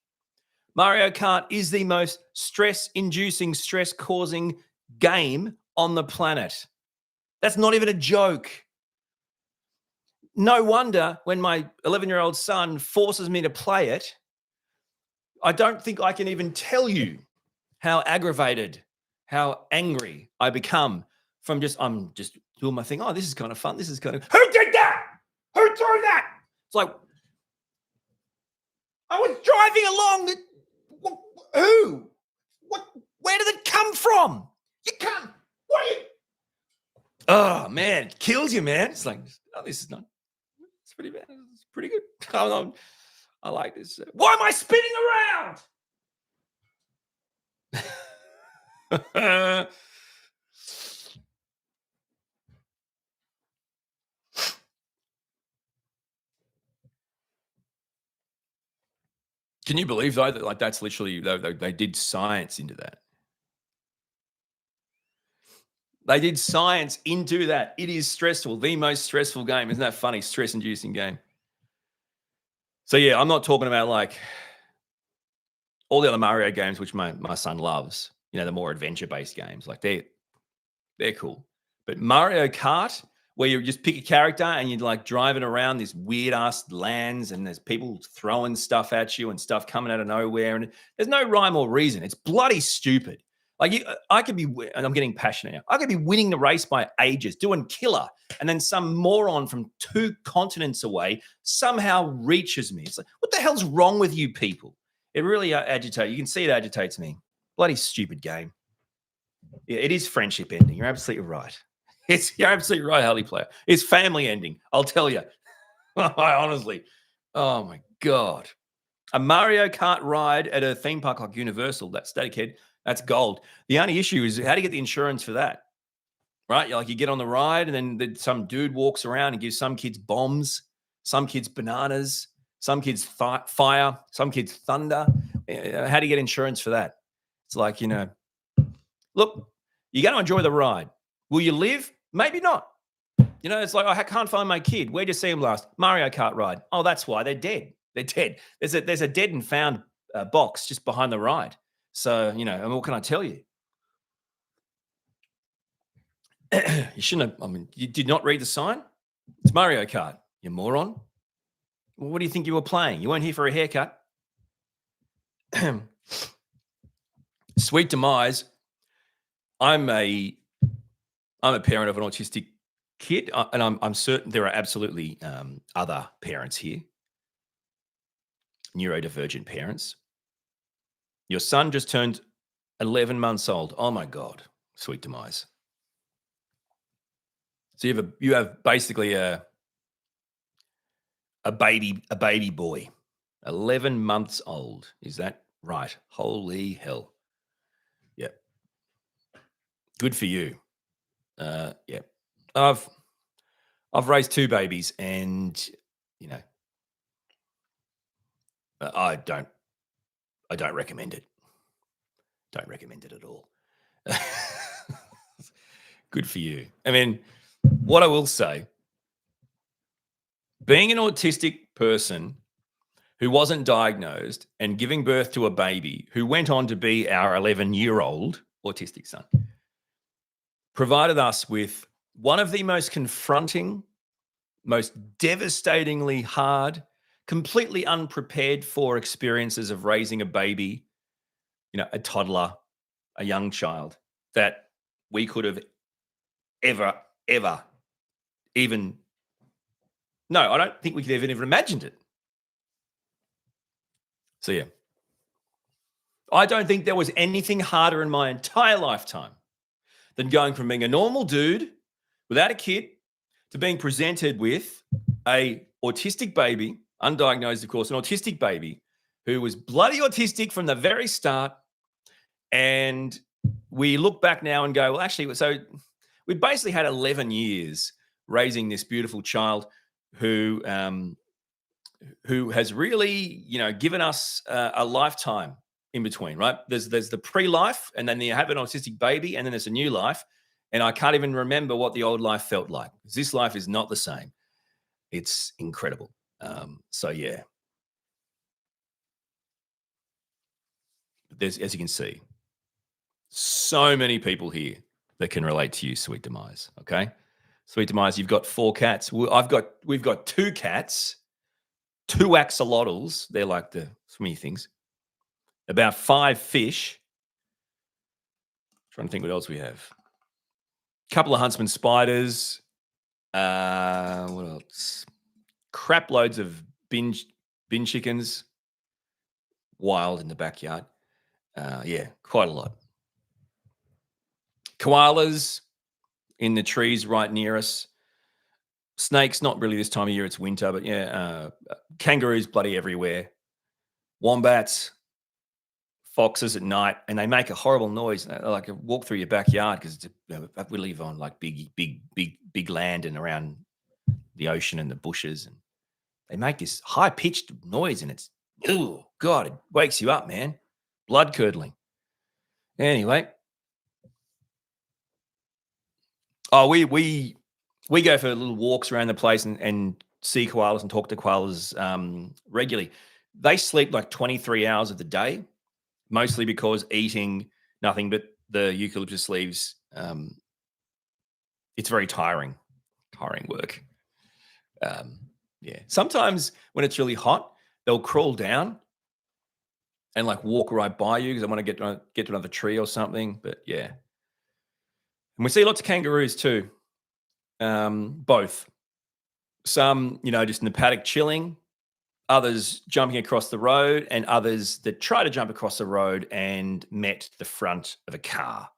Mario Kart is the most stress-inducing, stress-causing game on the planet. That's not even a joke. No wonder when my 11-year-old son forces me to play it, I don't think I can even tell you how aggravated, how angry I become from I'm just doing my thing. Oh, this is kind of fun. Who did that? Who threw that? It's like, I was driving along. Who? What? Where did it come from? You can't. Oh, man, it kills you, man. It's like, oh, this is not. It's pretty bad. It's pretty good. I like this. Why am I spinning around? Can you believe though that that's literally they did science into that? They did science into that. It is stressful. The most stressful game. Isn't that funny? Stress-inducing game. So yeah, I'm not talking about like all the other Mario games, which my son loves. The more adventure-based games. Like they're cool. But Mario Kart, where you just pick a character and you're like driving around these weird ass lands and there's people throwing stuff at you and stuff coming out of nowhere. And there's no rhyme or reason. It's bloody stupid. Like I could be, and I'm getting passionate now. I could be winning the race by ages, doing killer. And then some moron from 2 continents away somehow reaches me. It's like, what the hell's wrong with you people? It really agitates. You can see it agitates me. Bloody stupid game. Yeah, it is friendship ending. You're absolutely right. You're absolutely right, Harley Player. It's family ending. I'll tell you. Honestly. Oh my God. A Mario Kart ride at a theme park like Universal, that static head, that's gold. The only issue is how do you get the insurance for that? Right? You get on the ride and then some dude walks around and gives some kids bombs, some kids bananas, some kids fire, some kids thunder. How do you get insurance for that? It's like, look, you're going to enjoy the ride. Will you live? Maybe not. It's like, I can't find my kid. Where'd you see him last? Mario Kart ride. Oh, that's why they're dead. They're dead. There's a dead and found box just behind the ride. So, and what can I tell you? You shouldn't have, you did not read the sign? It's Mario Kart, you moron. Well, what do you think you were playing? You weren't here for a haircut. Sweet demise. I'm a parent of an autistic kid, and I'm certain there are absolutely other parents here, neurodivergent parents. Your son just turned 11 months old. Oh my God, sweet demise. So you have basically a baby boy, 11 months old. Is that right? Holy hell. Yeah. Good for you. Yeah. I've raised 2 babies and, I don't recommend it. Don't recommend it at all. Good for you. I mean, what I will say, being an autistic person who wasn't diagnosed and giving birth to a baby who went on to be our 11-year-old autistic son provided us with one of the most confronting, most devastatingly hard, completely unprepared for experiences of raising a baby, a toddler, a young child that we could have ever even. No, I don't think we could have even imagined it. So, yeah. I don't think there was anything harder in my entire lifetime than going from being a normal dude without a kid to being presented with a autistic baby, undiagnosed, of course, an autistic baby who was bloody autistic from the very start. And we look back now and go, well, actually, so we basically had 11 years raising this beautiful child who has really, given us a lifetime in between, right? There's the pre-life, and then you have an autistic baby, and then there's a new life. And I can't even remember what the old life felt like. This life is not the same. It's incredible. So yeah, there's, as you can see, so many people here that can relate to you, sweet demise. Okay, sweet demise. You've got 4 cats. We've got 2 cats, 2 axolotls. They're like the swimmy things. About 5 fish. Trying to think what else we have. A couple of huntsman spiders. What else? Crap loads of bin chickens. Wild in the backyard. Yeah, quite a lot. Koalas in the trees right near us. Snakes, not really this time of year. It's winter, but yeah. Kangaroos bloody everywhere. Wombats. Foxes at night, and they make a horrible noise. They like walk through your backyard because we live on like big land and around the ocean and the bushes, and they make this high pitched noise, and it's, oh God, it wakes you up, man. Blood curdling. Anyway, we go for little walks around the place and see koalas and talk to koalas regularly. They sleep like 23 hours of the day. Mostly because eating nothing but the eucalyptus leaves, it's very tiring work. Yeah. Sometimes when it's really hot, they'll crawl down and like walk right by you because they want to get to another tree or something. But yeah. And we see lots of kangaroos too. Both. Some, just in the paddock chilling. others jumping across the road, and others that try to jump across the road and met the front of a car,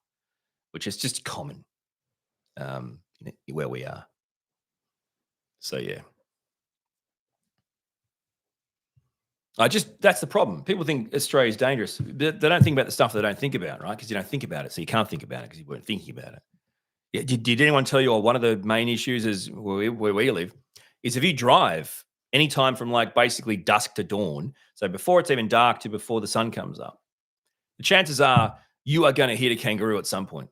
which is just common where we are. So, yeah. That's the problem. People think Australia is dangerous. They don't think about the stuff they don't think about, right? Because you don't think about it. So you can't think about it because you weren't thinking about it. Yeah. Did anyone tell you, one of the main issues is where we live is if you drive anytime from like basically dusk to dawn, so before it's even dark to before the sun comes up, the chances are you are going to hit a kangaroo at some point.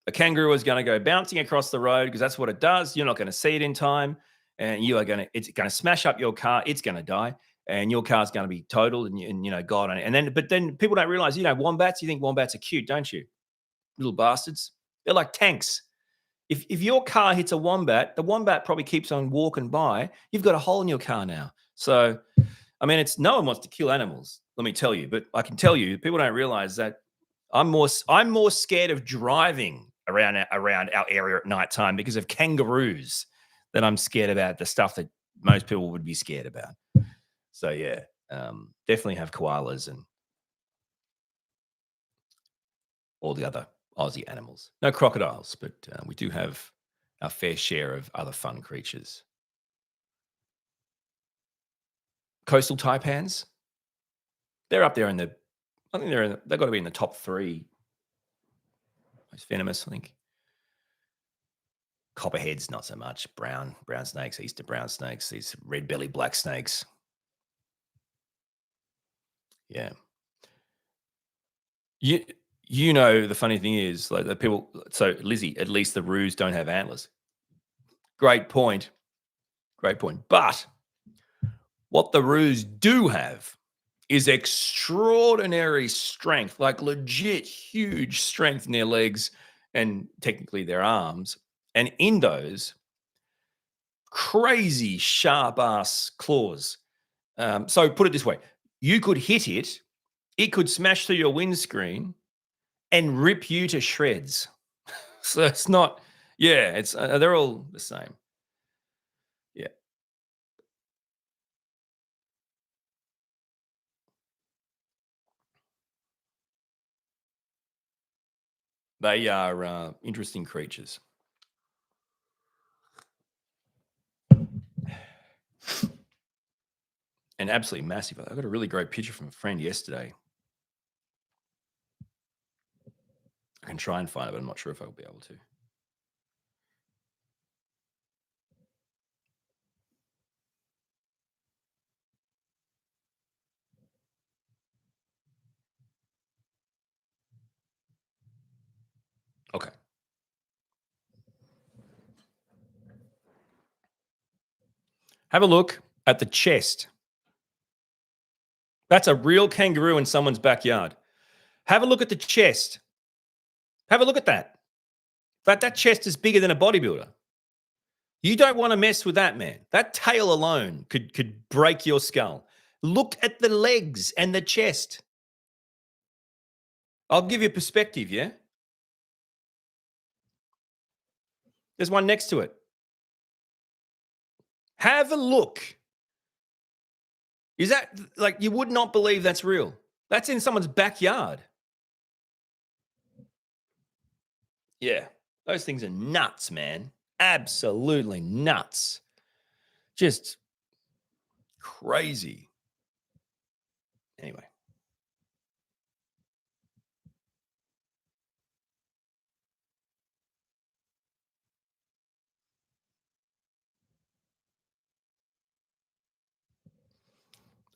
A kangaroo is going to go bouncing across the road because that's what it does. You're not going to see it in time, and it's going to smash up your car. It's going to die, and your car's going to be totaled, and God on it. But then people don't realize, wombats. You think wombats are cute, don't you? Little bastards. They're like tanks. If your car hits a wombat, the wombat probably keeps on walking by. You've got a hole in your car now. So, I mean, no one wants to kill animals. Let me tell you, but I can tell you, people don't realize that I'm more scared of driving around our area at nighttime because of kangaroos than I'm scared about the stuff that most people would be scared about. So yeah, definitely have koalas and all the other Aussie animals. No crocodiles, but we do have our fair share of other fun creatures. Coastal taipans, they're up there I think they've got to be in the top 3 most venomous, I think. Copperheads, not so much. Brown snakes, Easter brown snakes, these red-bellied black snakes. Yeah. The funny thing is, like the people. So Lizzie, at least the roos don't have antlers. Great point. But what the roos do have is extraordinary strength, like legit huge strength in their legs and technically their arms. And in those crazy sharp ass claws. So put it this way, you could hit it, it could smash through your windscreen and rip you to shreds. So it's not, it's they're all the same. Yeah. They are interesting creatures. And absolutely massive. I got a really great picture from a friend yesterday. I can try and find it, but I'm not sure if I'll be able to. Okay. Have a look at the chest. That's a real kangaroo in someone's backyard. Have a look at the chest. Have a look at that. That chest is bigger than a bodybuilder. You don't want to mess with that, man. That tail alone could break your skull. Look at the legs and the chest. I'll give you perspective, yeah? There's one next to it. Have a look. Is that like, you would not believe that's real? That's in someone's backyard. Yeah, those things are nuts, man. Absolutely nuts. Just crazy. Anyway.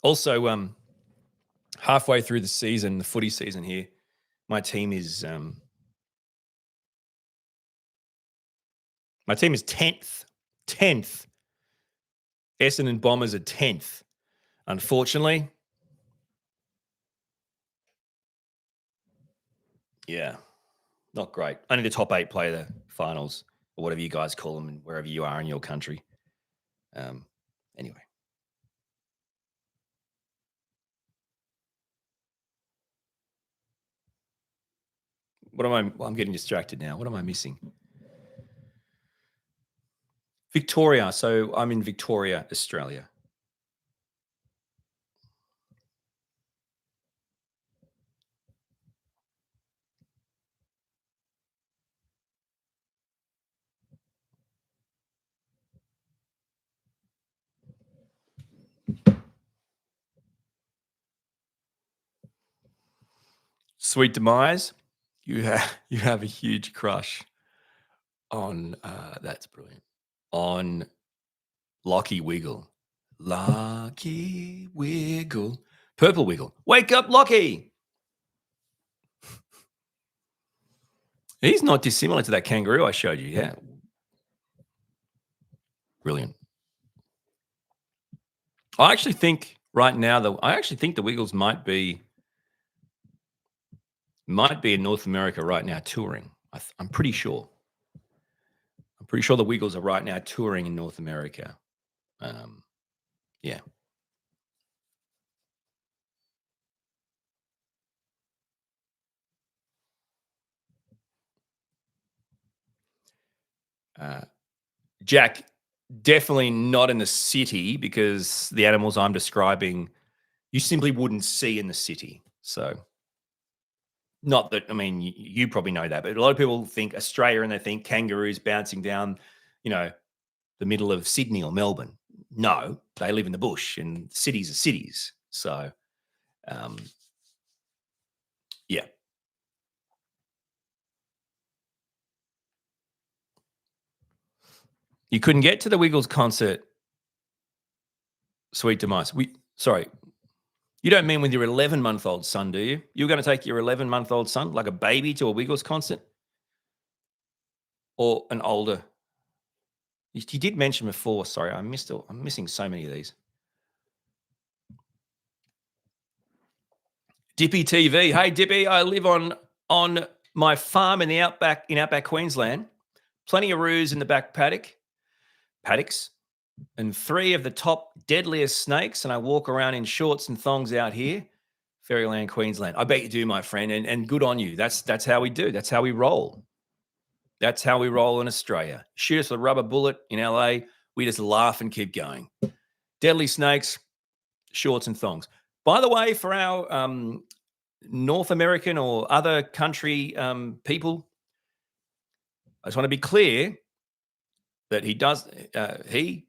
Also, halfway through the season, the footy season here, my team is 10th. 10th. Essendon Bombers are 10th. Unfortunately. Yeah, not great. Only the top 8 play the finals, or whatever you guys call them, wherever you are in your country. Anyway. I'm getting distracted now. What am I missing? Victoria. So I'm in Victoria, Australia. Sweet Demise, you have a huge crush on that's brilliant. On Lockie Wiggle. Lockie Wiggle. Purple Wiggle. Wake up, Lockie. He's not dissimilar to that kangaroo I showed you. Yeah. Brilliant. I actually think right now the Wiggles might be in North America right now touring. I'm pretty sure. I'm pretty sure the Wiggles are right now touring in North America. Yeah. Jack, definitely not in the city because the animals I'm describing, you simply wouldn't see in the city. So, not that, I mean, you probably know that, but a lot of people think Australia and they think kangaroos bouncing down, the middle of Sydney or Melbourne. No, they live in the bush and cities are cities. So, um, yeah. You couldn't get to the Wiggles concert, Sweet Demise. Sorry, you don't mean with your 11-month-old son, do you? You were going to take your 11-month-old son, like a baby, to a Wiggles concert? Or an older? You did mention before. Sorry, I'm missing so many of these. Dippy TV. Hey, Dippy, I live on my farm in the outback Queensland. Plenty of roos in the back paddocks, and 3 of the top deadliest snakes. And I walk around in shorts and thongs out here, Fairyland, Queensland. I bet you do, my friend, and good on you. That's how we do. That's how we roll. That's how we roll in Australia. Shoot us with a rubber bullet in LA, we just laugh and keep going. Deadly snakes, shorts and thongs. By the way, for our North American or other country people, I just want to be clear that Dippy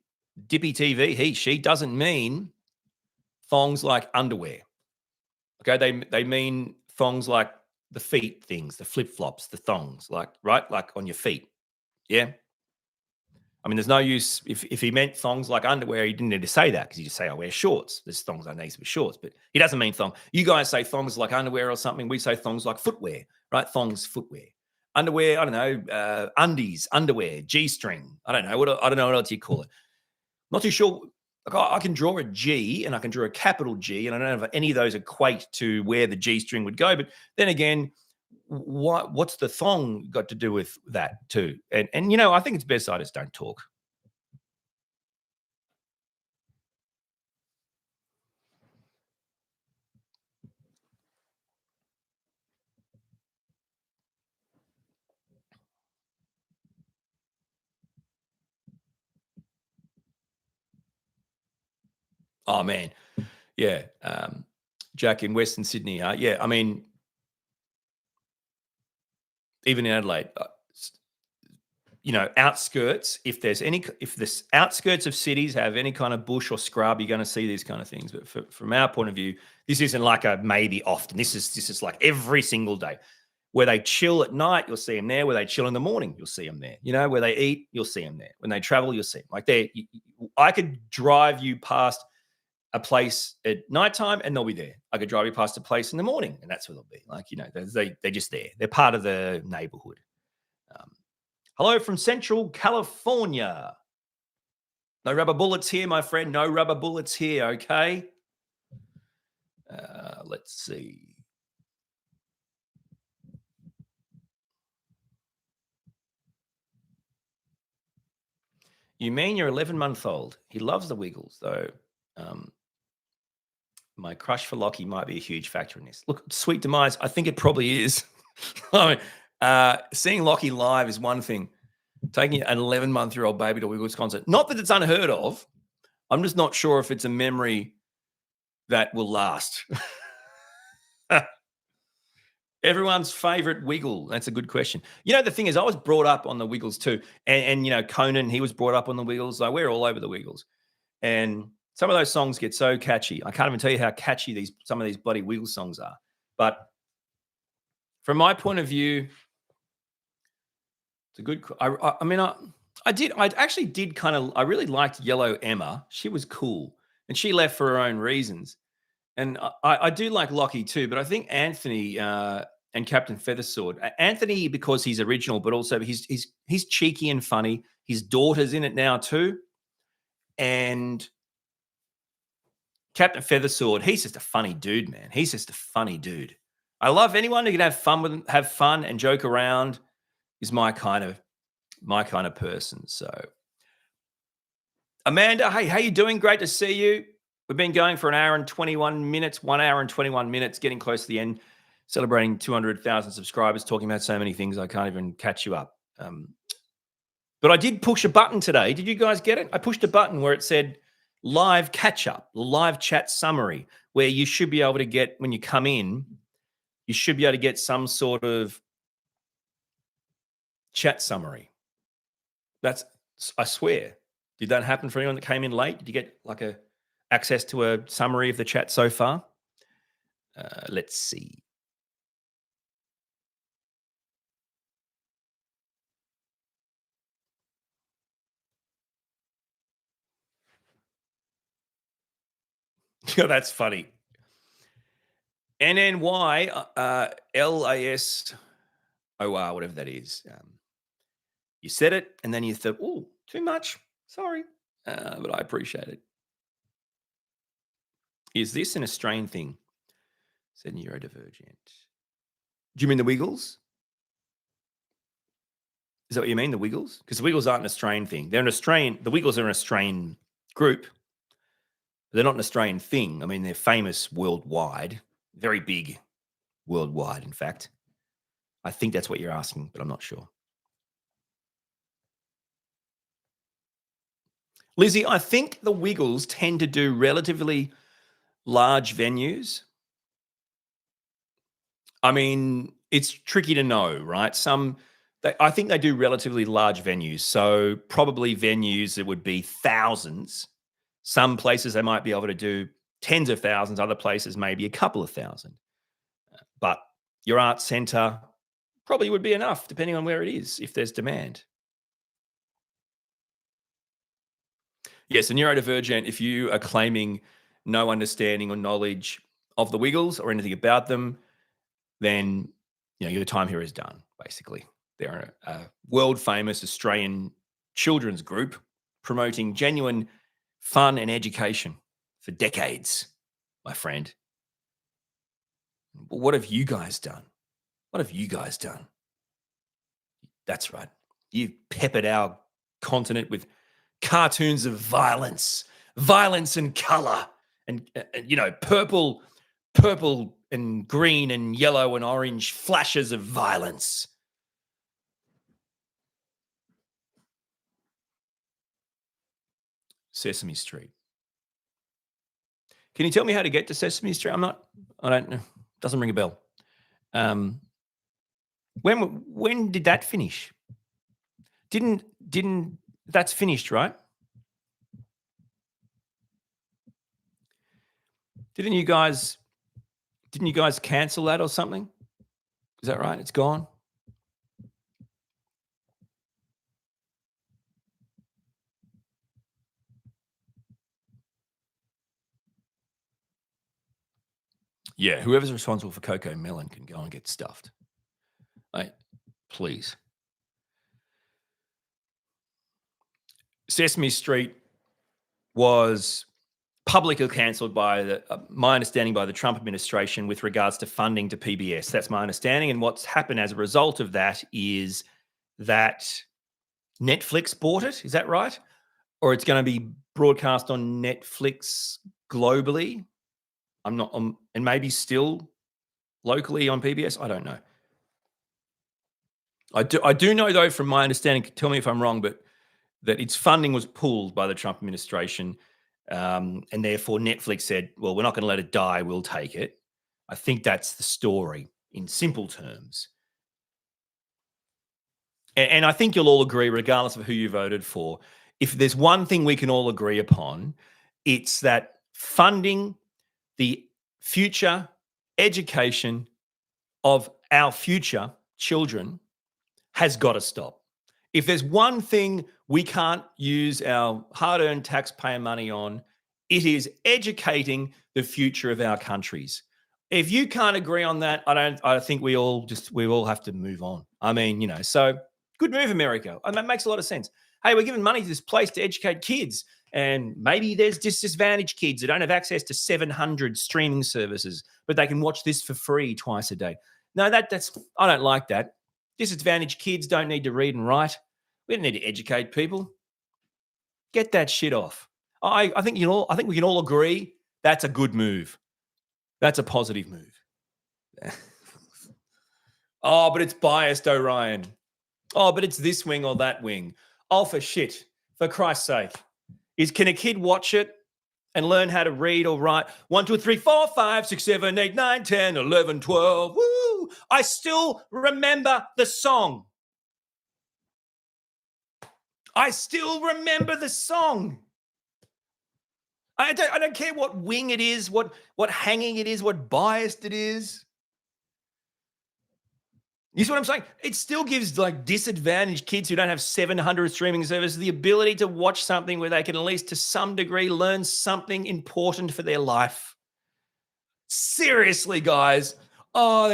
TV, she doesn't mean thongs like underwear. Okay, they mean thongs like the feet things, the flip-flops, the thongs, like on your feet. Yeah. I mean, there's no use if he meant thongs like underwear, he didn't need to say that because he just say I wear shorts. There's thongs underneath with shorts, but he doesn't mean thong. You guys say thongs like underwear or something. We say thongs like footwear, right? Thongs, footwear, underwear. I don't know, undies, underwear, G-string. I don't know what else you call it. Not too sure. Like I can draw a G and I can draw a capital G, and I don't know if any of those equate to where the G-string would go. But then again, what's the thong got to do with that too? And I think it's best I just don't talk. Oh man, yeah. Jack in Western Sydney, huh? Yeah, I mean, even in Adelaide, outskirts. If the outskirts of cities have any kind of bush or scrub, you're going to see these kind of things. But from our point of view, this isn't like a maybe often. This is like every single day. Where they chill at night, you'll see them there. Where they chill in the morning, you'll see them there. Where they eat, you'll see them there. When they travel, you'll see them. Like I could drive you past a place at nighttime and they'll be there. I could drive you past a place in the morning and that's where they'll be. Like, they're just there. They're part of the neighborhood. Hello from Central California. No rubber bullets here, my friend. No rubber bullets here, okay? Let's see. You mean your 11-month-old? He loves the Wiggles, though. My crush for Lockie might be a huge factor in this. Look, Sweet Demise, I think it probably is. I mean, seeing Lockie live is one thing. Taking an 11-month-old baby to a Wiggles concert, not that it's unheard of. I'm just not sure if it's a memory that will last. Everyone's favorite Wiggle. That's a good question. The thing is, I was brought up on the Wiggles too. And Conan, he was brought up on the Wiggles. So we're all over the Wiggles. And some of those songs get so catchy. I can't even tell you how catchy some of these bloody Wiggles songs are. But From my point of view, it's a good. I mean, I actually did kind of. I really liked Yellow Emma. She was cool, and she left for her own reasons. And I do like Lockie too, but I think Anthony and Captain Feathersword. Anthony because he's original, but also he's cheeky and funny. His daughter's in it now too, and Captain Feathersword. He's just a funny dude, man. He's just a funny dude. I love anyone who can have fun with, have fun and joke around. Is my kind of person. So, Amanda, hey, how you doing? Great to see you. We've been going for 1 hour and 21 minutes, 1 hour and 21 minutes, getting close to the end, celebrating 200,000 subscribers, talking about so many things I can't even catch you up. But I did push a button today. Did you guys get it? I pushed a button where it said live catch up, live chat summary, where you should be able to get, when you come in, you should be able to get some sort of chat summary. That's, I swear. Did that happen for anyone that came in late? Did you get like access to a summary of the chat so far? Let's see. That's funny. NNY LAS OR, whatever that is. You said it, and then you thought, oh, too much. Sorry. But I appreciate it. Is this an Australian thing? Said neurodivergent. Do you mean the Wiggles? Is that what you mean, the Wiggles? Because the Wiggles aren't an Australian thing. They're an Australian, the Wiggles are an Australian group. They're not an Australian thing. I mean, they're famous worldwide, very big worldwide, in fact. I think that's what you're asking, but I'm not sure. Lizzie, I think the Wiggles tend to do relatively large venues. I mean, it's tricky to know, right? I think they do relatively large venues. So probably venues that would be thousands. Some places they might be able to do tens of thousands, other places maybe a couple of thousand. But your art centre probably would be enough, depending on where it is, if there's demand. Yes, a neurodivergent, if you are claiming no understanding or knowledge of the Wiggles or anything about them, then your time here is done, basically. They're a world-famous Australian children's group promoting genuine fun and education for decades, my friend. But what have you guys done? What have you guys done? That's right. You've peppered our continent with cartoons of violence and color, and purple and green and yellow and orange flashes of violence. Sesame Street. Can you tell me how to get to Sesame Street? I don't know. Doesn't ring a bell. When did that finish? Didn't that's finished, right? Didn't you guys cancel that or something? Is that right? It's gone? Yeah, whoever's responsible for Coco Melon can go and get stuffed. Please. Sesame Street was publicly cancelled by my understanding, by the Trump administration with regards to funding to PBS. That's my understanding. And what's happened as a result of that is that Netflix bought it. Is that right? Or it's going to be broadcast on Netflix globally. I'm not, and maybe still locally on PBS. I don't know. I do know, though, from my understanding, tell me if I'm wrong, but that its funding was pulled by the Trump administration. And therefore Netflix said, well, we're not going to let it die. We'll take it. I think that's the story in simple terms. And I think you'll all agree, regardless of who you voted for, if there's one thing we can all agree upon, it's that funding the future education of our future children has got to stop. If there's one thing we can't use our hard-earned taxpayer money on, it is educating the future of our countries. If you can't agree on that, I think we all have to move on. I mean, so good move, America. And that makes a lot of sense. Hey, we're giving money to this place to educate kids, and maybe there's disadvantaged kids that don't have access to 700 streaming services, but they can watch this for free twice a day. No, that's I don't like that. Disadvantaged kids don't need to read and write. We don't need to educate people. Get that shit off. I think we can all agree that's a good move. That's a positive move. Oh, but it's biased, Orion. Oh, but it's this wing or that wing. Oh, for shit. For Christ's sake. Can a kid watch it and learn how to read or write? 1, 2, 3, 4, 5, 6, 7, 8, 9, 10, 11, 12. Woo! I still remember the song. I still remember the song. I don't care what wing it is, what hanging it is, what biased it is. You see what I'm saying? It still gives like disadvantaged kids who don't have 700 streaming services the ability to watch something where they can at least to some degree learn something important for their life. Seriously, guys. Oh,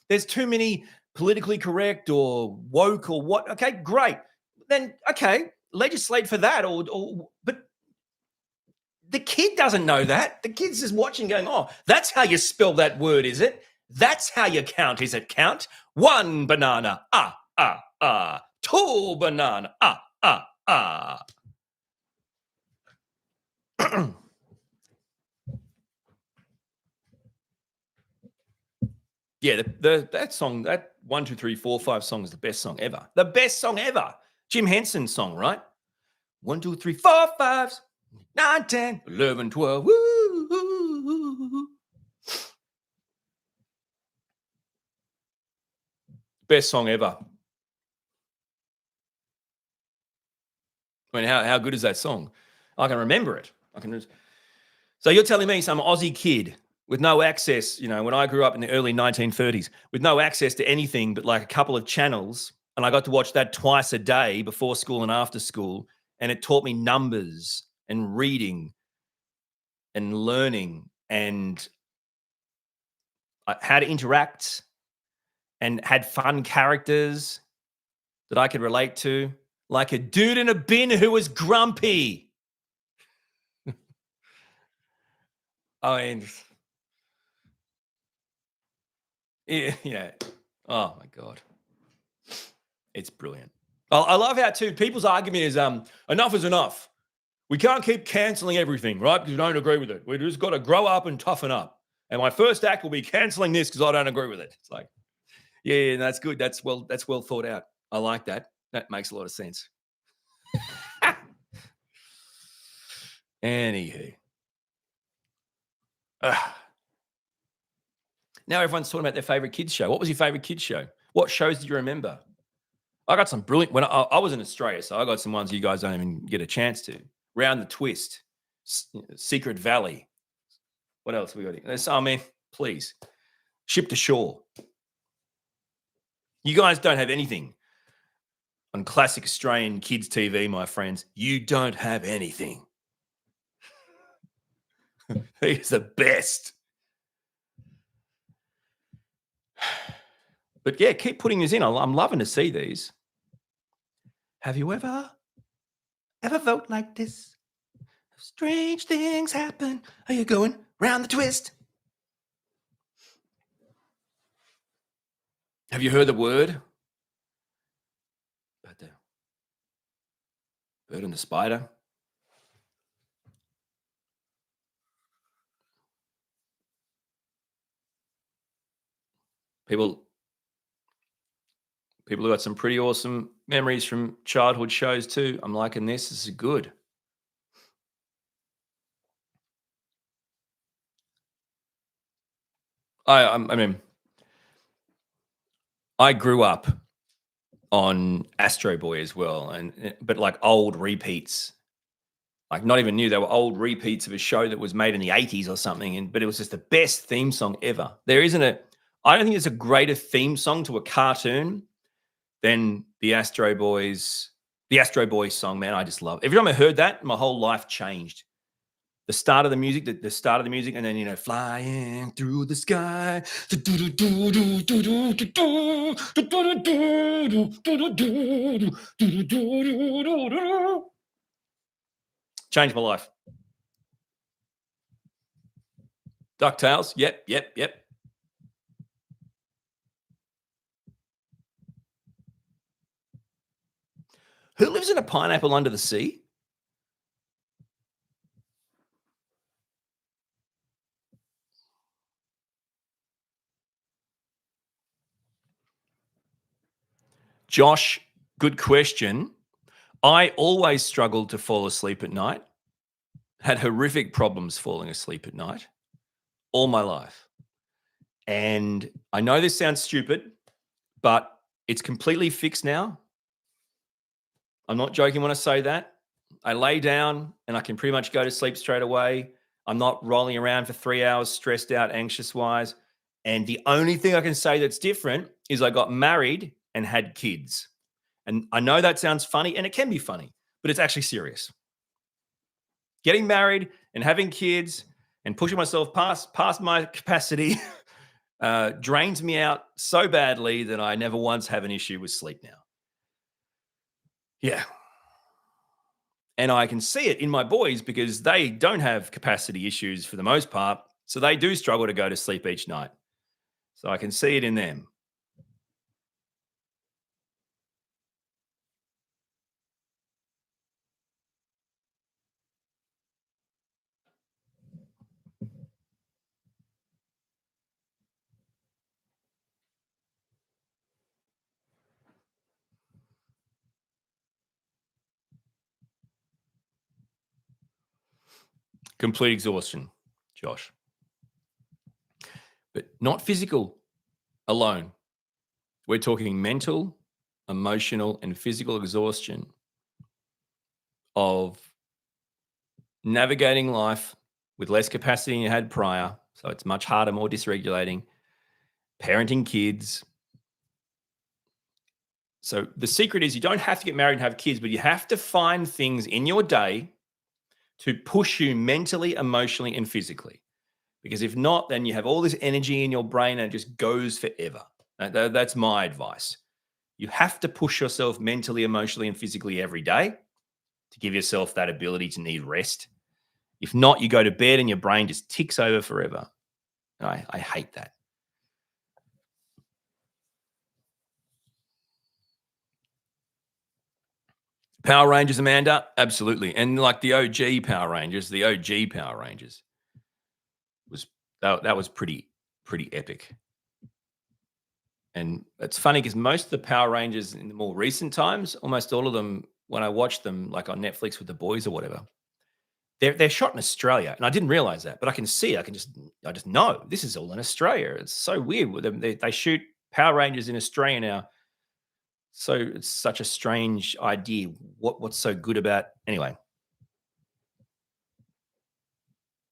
there's too many politically correct or woke or what. Okay, great. Then, okay, legislate for that. But the kid doesn't know that. The kid's just watching going, oh, that's how you spell that word, is it? That's how you count, is it count? 1 banana, 2 banana, Yeah, that song, that 1, 2, 3, 4, 5 song is the best song ever. The best song ever. Jim Henson's song, right? 1, 2, 3, 4, 5, 9, 10, 11, 12. Woo. Best song ever. I mean, how good is that song? I can remember it. So you're telling me some Aussie kid with no access, when I grew up in the early 1930s, with no access to anything but like a couple of channels, and I got to watch that twice a day before school and after school, and it taught me numbers and reading and learning and how to interact and had fun characters that I could relate to, like a dude in a bin who was grumpy. I mean, yeah. Oh my God. It's brilliant. I love how too people's argument is enough is enough. We can't keep canceling everything, right? Because we don't agree with it. We just got to grow up and toughen up. And my first act will be canceling this because I don't agree with it. It's like, yeah, that's good. That's well thought out. I like that. That makes a lot of sense. Anywho. Now everyone's talking about their favorite kids show. What was your favorite kids show? What shows do you remember? I got some brilliant, when I was in Australia, so I got some ones you guys don't even get a chance to. Round the Twist, Secret Valley. What else have we got? I mean, please. Ship to Shore. You guys don't have anything on classic Australian kids TV, my friends. You don't have anything. He's the best. But yeah, keep putting this in. I'm loving to see these. Have you ever felt like this? Strange things happen. Are you going round the twist? Have you heard the word about the bird and the spider? People have got some pretty awesome memories from childhood shows too. I'm liking this. This is good. I mean, I grew up on Astro Boy as well, but like old repeats. Like not even new. They were old repeats of a show that was made in the 80s or something. But it was just the best theme song ever. There isn't I don't think there's a greater theme song to a cartoon than the Astro Boys song, man. I just love it. Every time I heard that, my whole life changed. The start of the music, and then, flying through the sky. Changed my life. DuckTales, yep. Who lives in a pineapple under the sea? Josh, good question. I always struggled to fall asleep at night. Had horrific problems falling asleep at night all my life. And I know this sounds stupid, but it's completely fixed now. I'm not joking when I say that. I lay down and I can pretty much go to sleep straight away. I'm not rolling around for 3 hours, stressed out, anxious wise. And the only thing I can say that's different is I got married and had kids. And I know that sounds funny, and it can be funny, but it's actually serious. Getting married and having kids and pushing myself past my capacity drains me out so badly that I never once have an issue with sleep now. Yeah. And I can see it in my boys because they don't have capacity issues for the most part. So they do struggle to go to sleep each night. So I can see it in them. Complete exhaustion, Josh. But not physical alone. We're talking mental, emotional, and physical exhaustion of navigating life with less capacity than you had prior. So it's much harder, more dysregulating, parenting kids. So the secret is you don't have to get married and have kids, but you have to find things in your day to push you mentally, emotionally, and physically. Because if not, then you have all this energy in your brain and it just goes forever. That's my advice. You have to push yourself mentally, emotionally, and physically every day to give yourself that ability to need rest. If not, you go to bed and your brain just ticks over forever. And I hate that. Power Rangers, Amanda, absolutely. And like the OG Power Rangers was that was pretty epic. And it's funny because most of the Power Rangers in the more recent times, almost all of them, when I watch them, like on Netflix with the boys or whatever, they're shot in Australia, and I didn't realize that, but I can see, I just know this is all in Australia. It's so weird with them. They shoot Power Rangers in Australia now, so it's such a strange idea. What's so good about anyway?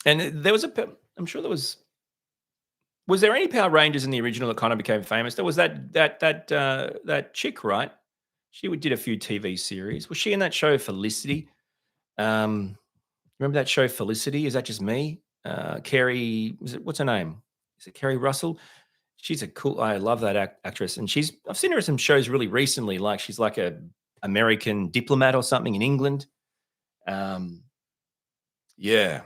And there was I'm sure there was. Was there any Power Rangers in the original that kind of became famous? There was that chick, right? She did a few TV series. Was she in that show Felicity? Remember that show Felicity? Is that just me? Carrie, what's her name? Is it Carrie Russell? She's a cool. I love that actress, and I've seen her in some shows really recently. Like she's like a American diplomat or something in England. Yeah,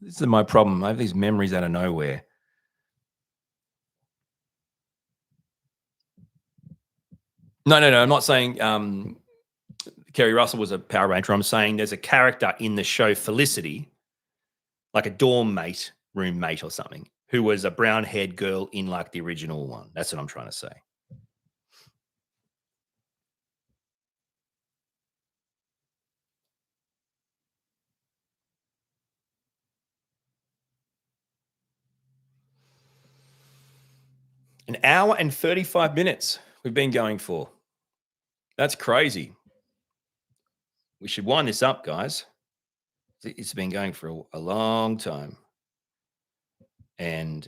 this is my problem. I have these memories out of nowhere. No. I'm not saying Kerry Russell was a Power Ranger. I'm saying there's a character in the show Felicity, like a dorm mate, roommate or something, who was a brown-haired girl in like the original one. That's what I'm trying to say. An hour and 35 minutes we've been going for. That's crazy. We should wind this up, guys. It's been going for a long time. And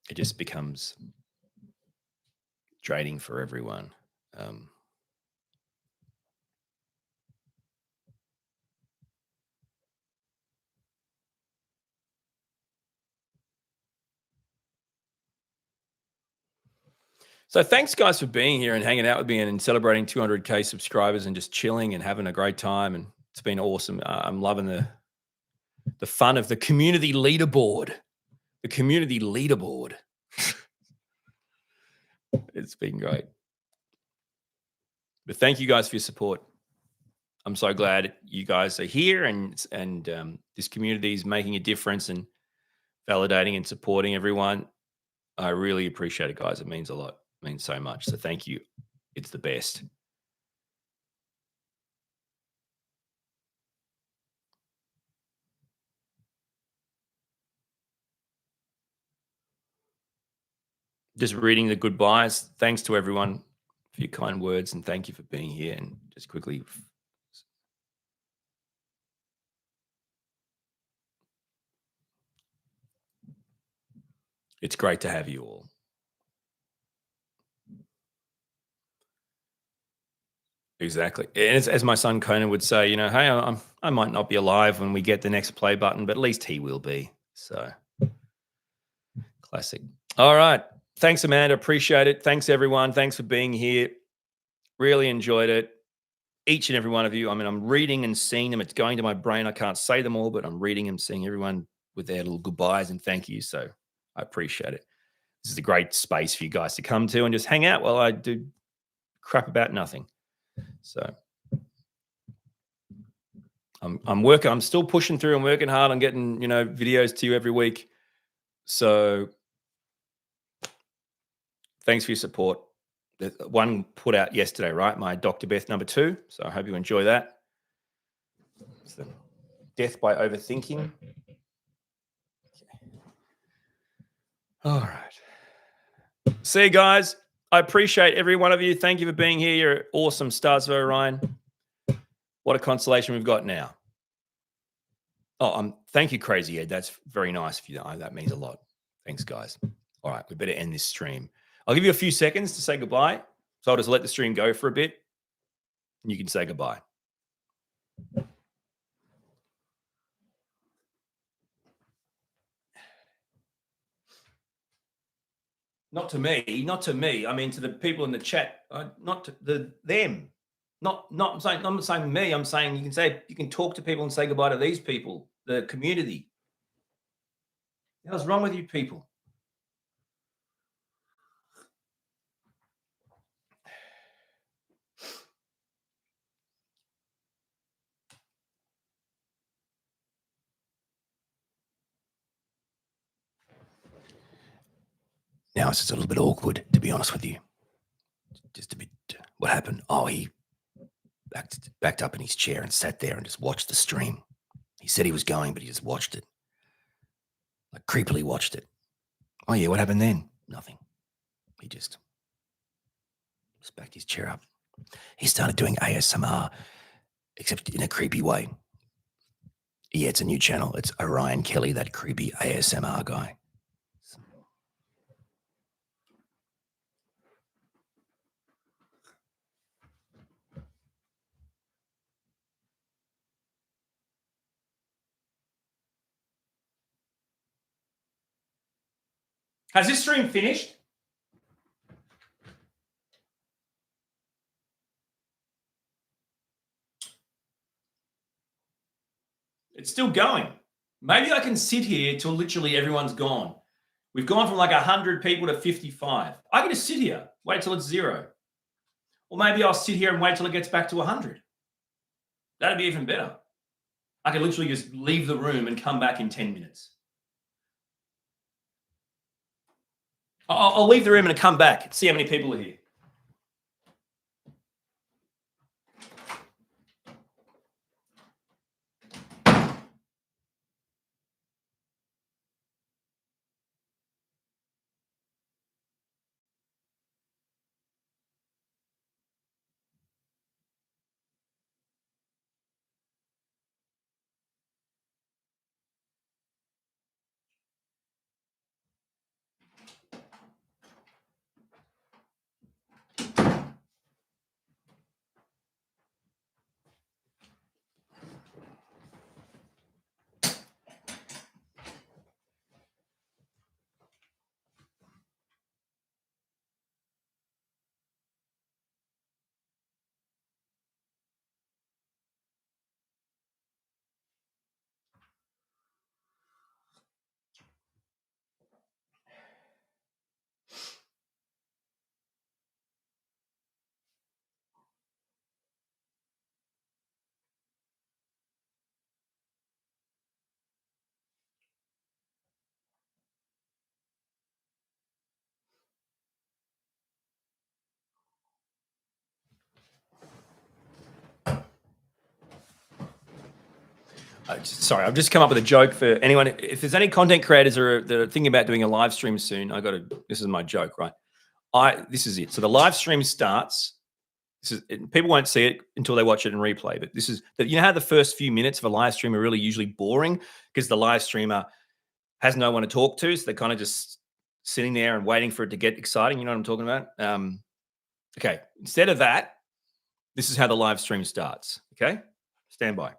it just becomes draining for everyone. So thanks, guys, for being here and hanging out with me and celebrating 200K subscribers and just chilling and having a great time. And it's been awesome. I'm loving the fun of the community leaderboard. The community leaderboard. It's been great. But thank you guys for your support. I'm so glad you guys are here and this community is making a difference and validating and supporting everyone. I really appreciate it, guys. It means a lot. It means so much. So thank you. It's the best. Just reading the goodbyes. Thanks to everyone for your kind words and thank you for being here. And just quickly, it's great to have you all. Exactly. And as my son Conan would say, you know, hey, I might not be alive when we get the next play button, but at least he will be. So classic. All right. Thanks, Amanda. Appreciate it. Thanks, everyone. Thanks for being here. Really enjoyed it. Each and every one of you. I mean, I'm reading and seeing them. It's going to my brain. I can't say them all, but I'm reading and seeing everyone with their little goodbyes and thank you. So I appreciate it. This is a great space for you guys to come to and just hang out while I do crap about nothing. So I'm working. I'm still pushing through. I'm working hard on getting, you know, videos to you every week. So thanks for your support. The one put out yesterday, right? My Dr. Beth #2. So I hope you enjoy that. It's the Death by Overthinking. Okay. All right. See you guys. I appreciate every one of you. Thank you for being here. You're awesome stars of Orion. What a constellation we've got now. Oh, thank you, Crazy Ed. That's very nice of you. That means a lot. Thanks, guys. All right, we better end this stream. I'll give you a few seconds to say goodbye. So I'll just let the stream go for a bit and you can say goodbye. Not to me, not to me. I mean, to the people in the chat, not to them. I'm not saying me. I'm saying you can talk to people and say goodbye to these people, the community. What's wrong with you people? Now it's just a little bit awkward, to be honest with you. Just a bit. What happened? Oh, he backed up in his chair and sat there and just watched the stream. He said he was going, but he just watched it. Like creepily watched it. Oh yeah, what happened then? Nothing. He just backed his chair up. He started doing ASMR, except in a creepy way. Yeah, it's a new channel. It's Orion Kelly, that creepy ASMR guy. Has this stream finished? It's still going. Maybe I can sit here till literally everyone's gone. We've gone from like 100 people to 55. I can just sit here, wait till it's 0. Or maybe I'll sit here and wait till it gets back to 100. That'd be even better. I can literally just leave the room and come back in 10 minutes. I'll leave the room and come back, see how many people are here. Sorry, I've just come up with a joke for anyone. If there's any content creators that are thinking about doing a live stream soon, this is my joke, right? This is it. So the live stream starts. People won't see it until they watch it in replay. But this is that, you know how the first few minutes of a live stream are really usually boring because the live streamer has no one to talk to, so they're kind of just sitting there and waiting for it to get exciting. You know what I'm talking about? Okay. Instead of that, this is how the live stream starts. Okay, stand by.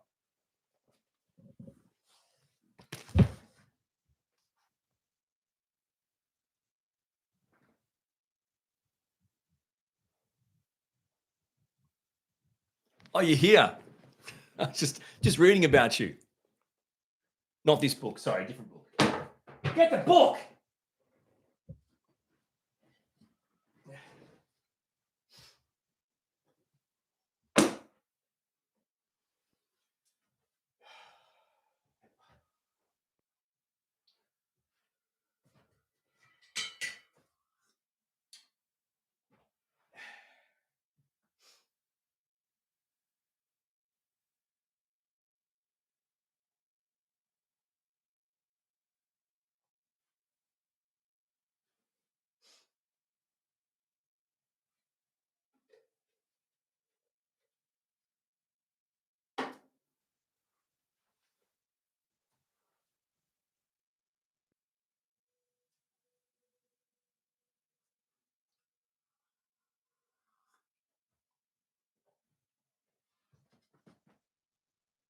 Oh, you're here. I was just reading about you. Not this book. Sorry, different book. Get the book.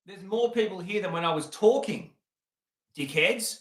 There's more people here than when I was talking, dickheads.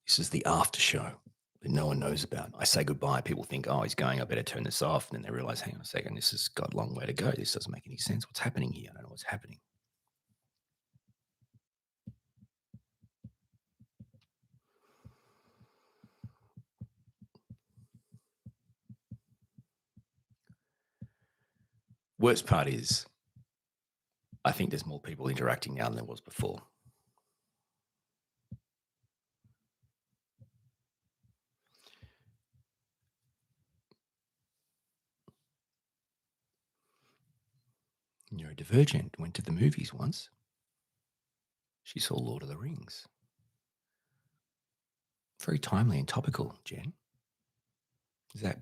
This is the after show that no one knows about. I say goodbye. People think, oh, he's going. I better turn this off. And then they realize, hang on a second, this has got a long way to go. This doesn't make any sense. What's happening here? I don't know what's happening. Worst part is, I think there's more people interacting now than there was before. Neurodivergent went to the movies once. She saw Lord of the Rings. Very timely and topical, Jen. Is that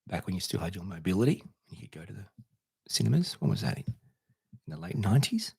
back when you still had your mobility and you could go to the cinemas? When was that? In the late 90s?